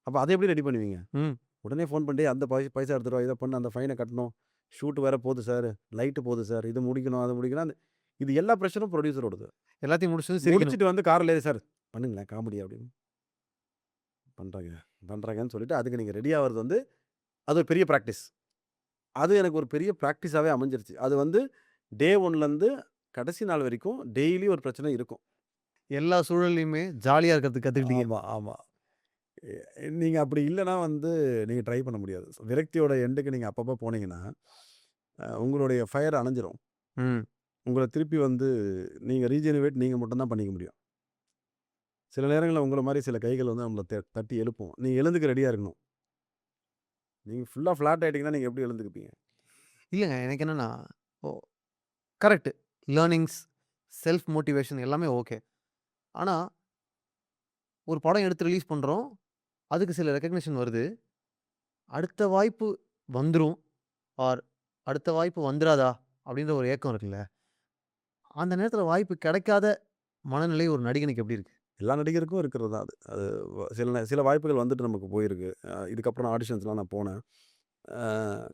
அப்ப அத எப்படி ரெடி பண்ணுவீங்க? ம். உடனே ஃபோன் பண்ணி அந்த பைசா எடுத்துட்டு வா, இத பண்ணு, அந்த ஃபைன கட்டணும். ஷூட் வேற போது சார். லைட் போது சார். இது முடிக்கணும், அது முடிக்கணும். இது எல்லா பிரஷரும் புரொடியூசரோடது. எல்லாத்தையும் முடிச்சதும் சிரிக்கணும். முடிச்சுட்டு வந்து கார்ல ஏறி சார் பண்ணுங்களேன் காமெடி அப்படின்னு. பண்றேங்க, பண்றேங்கன்னு சொல்லிட்டு அதுக்கு நீங்க ரெடி ஆவறது வந்து அது ஒரு பெரிய பிராக்டிஸ். அது எனக்கு ஒரு பெரிய பிராக்டிஸாவே அமைஞ்சிருச்சு. அது வந்து டே 1லருந்து கடைசி நாள் வரைக்கும் டெய்லி ஒரு பிரச்சனை இருக்கும். எல்லா சூழல்லயுமே ஜாலியா இருக்கிறதுக்கு கத்துக்கிட்டீங்க. ஆமா, ஆமா. நீங்க அப்படி இல்லன்னா வந்து நீங்க ட்ரை பண்ண முடியாது. விரக்தியோட எண்டுக்கு நீங்க அப்பப்போ போனீங்கன்னா, உங்களுடைய ஃபயர் அணைஞ்சிரும். ம். உங்கள திருப்பி வந்து நீங்க ரீஜெனரேட் நீங்க மட்டும் தான் பண்ணிக்க முடியும். சில நேரங்கள்ல உங்கள மாரி சில கைகள் வந்து நம்மள தட்டி எழுப்பும். நீங்க எழுந்துக்க ரெடியா இருக்கணும். நீங்க ஃபுல்லா ஃப்ளாட் ஆயிட்டீங்கன்னா, நீங்க எப்படி எழுந்துக்குப்பீங்க? இல்லங்க எனக்கு என்னன்னா, ஓ கரெக்ட். லேர்னிங்ஸ், செல்ஃப் மோட்டிவேஷன் எல்லாமே ஓகே. ஆனா, ஒரு படம் எடுத்து ரிலீஸ் பண்றோம். அதுக்கு சில ரெகக்னிஷன் வருது. அடுத்த வாய்ப்பு வந்துரும். ஆர் அடுத்த வாய்ப்பு வந்துராதா? அப்படின்ற ஒரு ஏக்கம் இருக்குல்ல. அந்த நேரத்தில வாய்ப்பு கிடைக்காத மனநிலை ஒரு நடிகனுக்கு எப்படி இருக்கு? எல்லா நடிகருக்கும் இருக்கிறது தான் அது. அது சில வாய்ப்புகள் வந்துட்டு நமக்கு போயிருக்கு. இதுக்கப்புறம் ஆடிஷன்ஸ்லாம் நான் போனேன். அ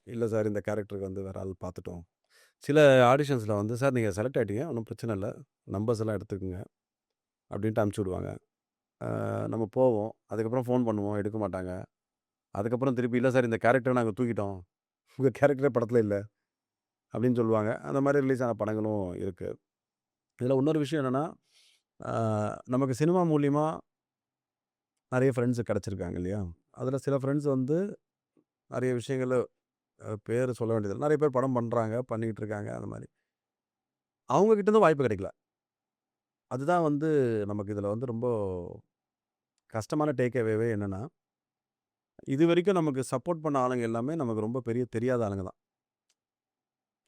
இல்ல சார் இந்த கேரக்டருக்கு வந்து வேற ஆள் பார்த்துட்டோம். சில ஆடிஷன்ஸ்ல வந்து சார் நீங்க செலக்ட் ஆயிட்டீங்க. ஒண்ணும் பிரச்சனை இல்ல. நம்பர்ஸ் எல்லாம் எடுத்துக்கங்க. அப்படின்ட்டு அனுப்பிச்சு விடுவாங்க. நம்ம போவோம். அதுக்கப்புறம் ஃபோன் பண்ணுவோம். எடுக்க மாட்டாங்க. அதுக்கப்புறம் திருப்பி இல்ல சார் இந்த கேரக்டர நாங்க தூக்கிட்டோம். உங்க கேரக்டரே படத்துல இல்ல. அப்படின்னு சொல்லுவாங்க. அந்த மாரி ரிலீஸ் ஆன படங்களும் இருக்கு. இதுல இன்னொரு விஷயம் என்னன்னா, அ நமக்கு சினிமா மூலியமா நெறைய ஃப்ரெண்ட்ஸ் கிடைச்சிருக்காங்க இல்லையா? அதுல சில ஃப்ரெண்ட்ஸ் வந்து நெறைய விஷயங்கள்ல பேரு சொல்ல வேண்டியதில்ல. நெறைய பேர் படம் பண்றாங்க, பண்ணிட்டு இருக்காங்க அந்த மாரி. அவங்க கிட்ட இருந்து வாய்ப்பு கிடைக்கல. அதுதான் வந்து நமக்கு இதுல வந்து ரொம்ப கஷ்டமான டேக் அவேவே என்னன்னா, இதுவரைக்கும் நமக்கு சப்போர்ட் பண்ண ஆளுங்க எல்லாமே நமக்கு ரொம்ப பெரிய தெரியாத ஆளுங்க தான்.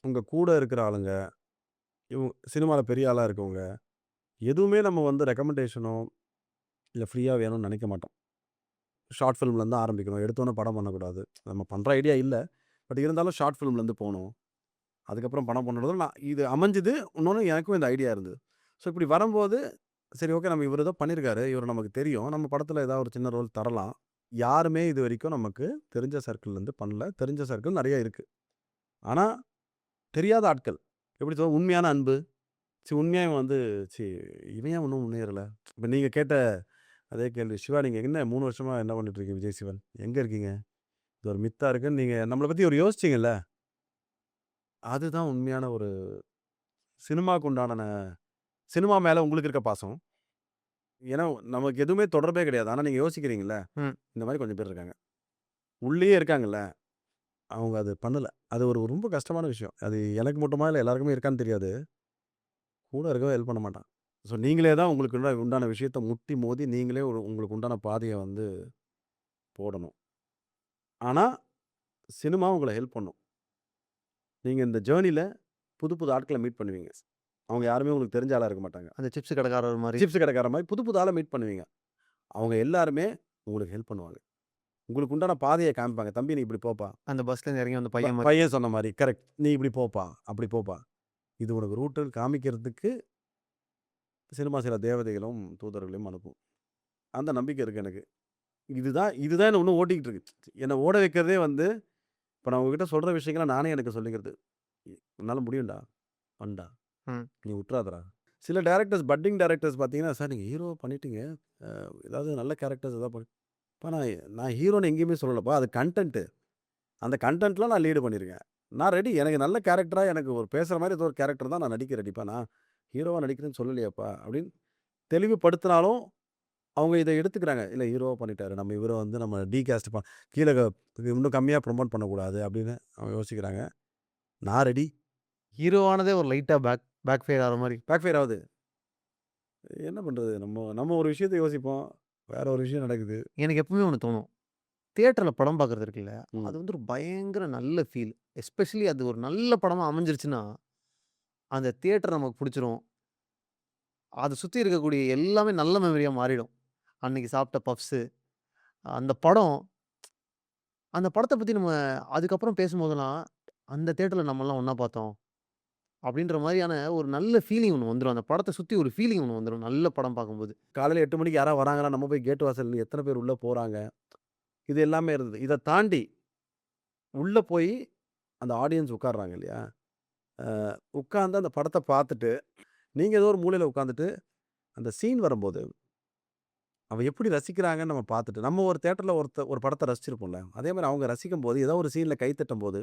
உங்க கூட இருக்கிற ஆளுங்க, சினிமால பெரிய ஆளா இருக்கவங்க, எதுவுமே நம்ம வந்து ரெக்கமெண்டேஷனோ, இல்ல ஃப்ரீயா வேணும்னு நெனைக்க மாட்டோம். ஷார்ட் ஃபிலிம்லேருந்து ஆரம்பிக்கணும். எடுத்தோனே படம் பண்ணக்கூடாது. நம்ம பண்ற ஐடியா இல்ல. பட் இருந்தாலும் ஷார்ட் ஃபிலிம்லேருந்து போணும். அதுக்கப்புறம் படம் பண்ணணும். இது அமைஞ்சது. இன்னொன்னு எனக்கும் இந்த ஐடியா இருந்தது. ஸோ இப்படி வரும்போது, சரி ஓகே நம்ம இவரு ஏதோ பண்ணியிருக்காரு. இவரு நமக்கு தெரியும். நம்ம படத்துல ஏதாவது ஒரு சின்ன ரோல் தரலாம். யாருமே இதுவரைக்கும் நமக்கு தெரிஞ்ச சர்க்கிள்லேருந்து பண்ணல. தெரிஞ்ச சர்க்கிள் நெறைய இருக்கு. ஆனா, தெரியாத ஆட்கள். எப்படி சொல்ல உண்மையான அன்பு. உண்மையா இவன் வந்து ச்சீ இவன் ஏன் இன்னும் முன்னேறல? இப்ப நீங்க கேட்ட அதே கேள்வி. சிவா நீங்க என்ன 3 வருஷமா என்ன பண்ணிட்டு இருக்கீங்க விஜய் சிவன்? எங்க இருக்கீங்க? இது ஒரு மித்தா இருக்குன்னு நீங்க நம்மள பத்தி ஒரு யோசிச்சீங்கல்ல? அதுதான் உண்மையான ஒரு சினிமாக்கு உண்டான சினிமா மேல உங்களுக்கு இருக்க பாசம். ஏன்னா, நமக்கு எதுவுமே தொடர்பே கிடையாது. ஆனா நீங்க யோசிக்கிறீங்கல்ல, ம். இந்த மாரி கொஞ்சம் பேர் இருக்காங்க. உள்ளயே இருக்காங்கல்ல, அவங்க அது பண்ணல. அது ஒரு ரொம்ப கஷ்டமான விஷயம். அது எனக்கு மட்டுமா இல்ல எல்லாருக்குமே இருக்கான்னு தெரியாது. கூட இருக்கவன் ஹெல்ப் பண்ண மாட்டான். ஸோ நீங்களே தான் உங்களுக்கு உண்டான விஷயத்த முட்டி மோதி நீங்களே ஒரு உங்களுக்கு உண்டான பாதைய வந்து போடணும். ஆனா, சினிமா உங்கள ஹெல்ப் பண்ணும். நீங்க இந்த ஜர்னில புது புது ஆட்கள மீட் பண்ணுவீங்க. அவங்க யாருமே உங்களுக்கு தெரிஞ்ச ஆளா இருக்க மாட்டாங்க. அந்த சிப்ஸ் கடைக்காரர் மாரி. சிப்ஸ் கடைக்காரன் மாரி புது புது ஆள மீட் பண்ணுவீங்க. அவங்க எல்லாருமே உங்களுக்கு ஹெல்ப் பண்ணுவாங்க. உங்களுக்கு உண்டான பாதைய காமிப்பாங்க. "தம்பி நீ இப்படி போப்பா." அந்த பஸ்லேருந்து இறங்கி வந்த பையன் மாரி. பையன் சொன்ன மாரி கரெக்ட். "நீ இப்படி போப்பா, அப்படி போப்பா." இது உனக்கு ரூட்டுன்னு காமிக்கிறதுக்கு சினிமா சில தேவதைகளும், தூதர்களையும் அனுப்பும். அந்த நம்பிக்கை இருக்கு எனக்கு. இதுதான் இதுதான் என்ன இன்னும் ஓட்டிக்கிட்டு இருக்கு. என்ன ஓட வைக்கிறதே வந்து, இப்ப நான் உங்ககிட்ட சொல்ற விஷயங்கள நானே எனக்கு சொல்லிக்கிறது. "உன்னால முடியும்டா. பண்ணுடா. ம். நீ உட்றாதடா." சில டைரக்டர்ஸ் பட்டிங் டைரக்டர்ஸ் பார்த்தீங்கன்னா, "சார் நீங்க ஹீரோவா பண்ணிட்டீங்க. ஏதாவது நல்ல கேரக்டர்ஸ் ஏதாவது "அப்பா நான் நான் ஹீரோன்னு எங்கேயுமே சொல்லலப்பா. அது கன்டென்ட். அந்த கன்டென்ட்ல நான் லீடு பண்ணியிருக்கேன். நான் ரெடி. எனக்கு நல்ல கேரக்டரா எனக்கு ஒரு பேசுற மாரி ஏதோ ஒரு கேரக்டர் தான் நான் நடிக்க ரெடிப்பா. நான் ஹீரோவா நடிக்கிறேன்னு சொல்லலையேப்பா." அப்படின்னு தெளிவுபடுத்தினாலும், அவங்க இத எடுத்துக்கிறாங்க. "இல்ல ஹீரோவா பண்ணிட்டாரு. நம்ம இவர வந்து நம்ம டீகாஸ்ட் கீழ இன்னும் கம்மியா புரமோட் பண்ணக்கூடாது." அப்படின்னு அவங்க யோசிக்கிறாங்க. நான் ரெடி. ஹீரோவானதே ஒரு லைட்டா பேக் ஃபயர் ஆகுற மாரி. பேக் ஃபயர் ஆவுது. என்ன பண்றது? நம்ம நம்ம ஒரு விஷயத்த யோசிப்போம். வேற ஒரு விஷயம் நடக்குது. எனக்கு எப்பவுமே ஒண்ணு தோணும். தியேட்டர்ல படம் பார்க்குறது இருக்குல்ல, அது ம். வந்து ஒரு பயங்கர நல்ல ஃபீல். எஸ்பெஷலி அது ஒரு நல்ல படமா அமைஞ்சிருச்சுன்னா, அந்த தியேட்டர் நமக்கு புடிச்சிரும். அத சுத்தி இருக்கக்கூடிய எல்லாமே நல்ல மெமரியா மாறிடும். அன்னைக்கு சாப்பிட்ட பப்ஸு, அந்த படம் அந்த படத்த பத்தி நம்ம அதுக்கப்புறம் பேசும்போதெல்லாம், அந்த தியேட்டர்ல நம்மலாம் ஒண்ணா பார்த்தோம். அப்படின்ற மாரியான ஒரு நல்ல ஃபீலிங் ஒண்ணு வந்துரும். அந்த படத்த சுத்தி ஒரு ஃபீலிங் ஒண்ணு வந்துரும். நல்ல படம் பார்க்கும்போது. காலையில 8 மணிக்கு யாராவது வராங்கன்னா, நம்ம போய் கேட் வாசல்ல நின்னு எத்தன பேர் உள்ள போறாங்க? இது எல்லாமே இருந்தது. இத தாண்டி உள்ள போயி அந்த ஆடியன்ஸ் உட்கார்றாங்க இல்லையா? உட்கார்ந்து அந்த படத்த பார்த்துட்டு, நீங்க ஏதோ ஒரு மூலையில உட்கார்ந்துட்டு, அந்த சீன் வரும்போது, அவ எப்படி ரசிக்கிறாங்கன்னு நம்ம பார்த்துட்டு, நம்ம ஒரு தியேட்டர்ல ஒரு படத்த ரசிச்சிருப்போம்ல. அதே மாரி அவங்க ரசிக்கும்போது, ஏதோ ஒரு சீன்ல கை தட்டும்போது,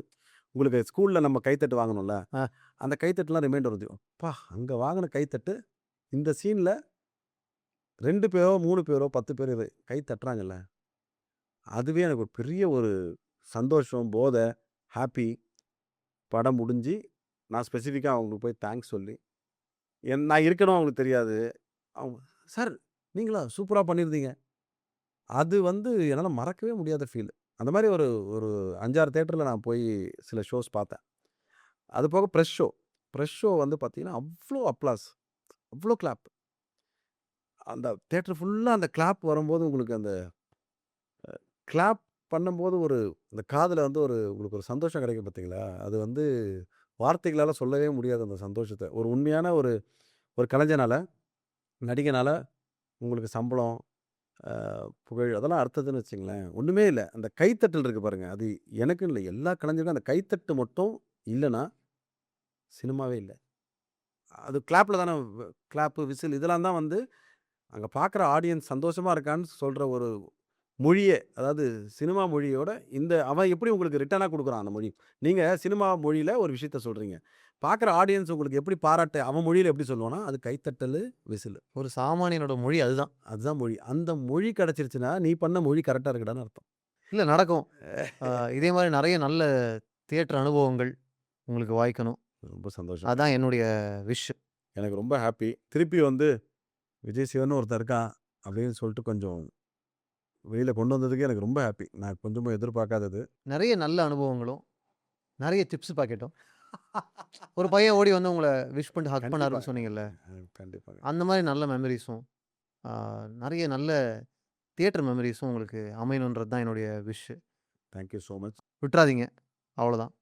உங்களுக்கு ஸ்கூல்ல நம்ம கைத்தட்டு வாங்கணும்ல. அ அந்த கைத்தட்டுலாம் ரிமைண்டர் வருது. அப்பா! அங்க வாங்குன கைத்தட்டு, இந்த சீன்ல 2 பேரோ, 3 பேரோ, 10 பேர் கை தட்டுறாங்கல்ல. அதுவே எனக்கு ஒரு பெரிய ஒரு சந்தோஷம், போத, ஹேப்பி. படம் முடிஞ்சு, நான் ஸ்பெசிஃபிக்கா அவங்களுக்கு போய் தேங்க்ஸ் சொல்லி, நான் இருக்கணும் அவங்களுக்கு தெரியாது. அவங்க "சார் நீங்களா? சூப்பரா பண்ணியிருந்தீங்க." அது வந்து என்னால மறக்கவே முடியாத ஃபீல். அந்த மாரி ஒரு ஒரு 5, 6 தியேட்டர்ல நான் போய் சில ஷோஸ் பார்த்தேன். அது போக பிரஸ் ஷோ. பிரஸ் ஷோ வந்து பார்த்தீங்கன்னா, அவ்ளோ அப்ளாஸ். அவ்ளோ கிளாப். அந்த தியேட்டர் ஃபுல்லா அந்த கிளாப் வரும்போது உங்களுக்கு அந்த கிளாப் பண்ணும்போது ஒரு அந்த காதுல வந்து உங்களுக்கு ஒரு சந்தோஷம் கிடைக்கும் பார்த்தீங்களா? அது வந்து வார்த்தைகளால சொல்லவே முடியாது அந்த சந்தோஷத்த. ஒரு உண்மையான ஒரு ஒரு கலைஞனால, நடிகனால உங்களுக்கு சம்பளம், அ புகழ் அதெல்லாம் அர்த்ததுன்னு வச்சுக்கங்களேன். ஒண்ணுமே இல்ல. அந்த கைத்தட்டல் இருக்கு பாருங்க. அது எனக்குன்னு இல்ல. எல்லா கலைஞருக்கும் அந்த கைத்தட்டு மட்டும் இல்லன்னா, சினிமாவே இல்ல. அது கிளாப்ல தான கிளாப்பு, விசில் இதெல்லாம் தான் வந்து அங்க பார்க்குற ஆடியன்ஸ் சந்தோஷமா இருக்கான்னு சொல்ற ஒரு மொழியே. அதாவது சினிமா மொழியோட அவன் எப்படி உங்களுக்கு ரிட்டர்னா குடுக்குறான் அந்த மொழி. நீங்க சினிமா மொழியில ஒரு விஷயத்த சொல்றீங்க. பார்க்குற ஆடியன்ஸ் உங்களுக்கு எப்படி பாராட்டு அவன் மொழியில எப்படி சொல்லுவான்னா, அது கைத்தட்டலு, விசிலு. ஒரு சாமானியனோட மொழி அதுதான். அதுதான் மொழி. அந்த மொழி கிடைச்சிருச்சுன்னா, நீ பண்ண மொழி கரெக்ட்டா இருக்குடான்னு அர்த்தம். இல்ல நடக்கும். இதே மாரி நெறைய நல்ல தியேட்டர் அனுபவங்கள் உங்களுக்கு வாய்க்கணும். ரொம்ப சந்தோஷம். அதான் என்னுடைய விஷ். எனக்கு ரொம்ப ஹேப்பி. திருப்பி வந்து விஜய் சிவன்னு ஒருத்தன் இருக்கான். அப்படின்னு சொல்லிட்டு கொஞ்சம் வெளியில கொண்டு வந்ததுக்கு எனக்கு ரொம்ப ஹேப்பி. நான் கொஞ்சமும் எதிர்பார்க்காதது. நெறைய நல்ல அனுபவங்களும், நெறைய டிப்ஸ் பாக்கெட்டும். ஒரு பையன் ஓடி வந்து உங்கள விஷ் பண்ணிட்டு ஹக் கண்டிப்பா. பண்ணாருன்னு சொன்னீங்கல்ல. கண்டிப்பாங்க. அந்த மாரி நல்ல மெமரீஸும், ஆ நெறைய நல்ல தியேட்டர் மெமரீஸும் உங்களுக்கு அமையணுன்றது தான் என்னுடைய wish. Thank you so much. விட்றாதீங்க. அவ்வளோதான்.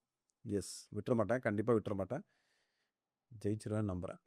எஸ். விட்டுற மாட்டேன். கண்டிப்பா விட்டுற மாட்டேன். ஜெயிச்சுருவேன்னு நம்புறேன்.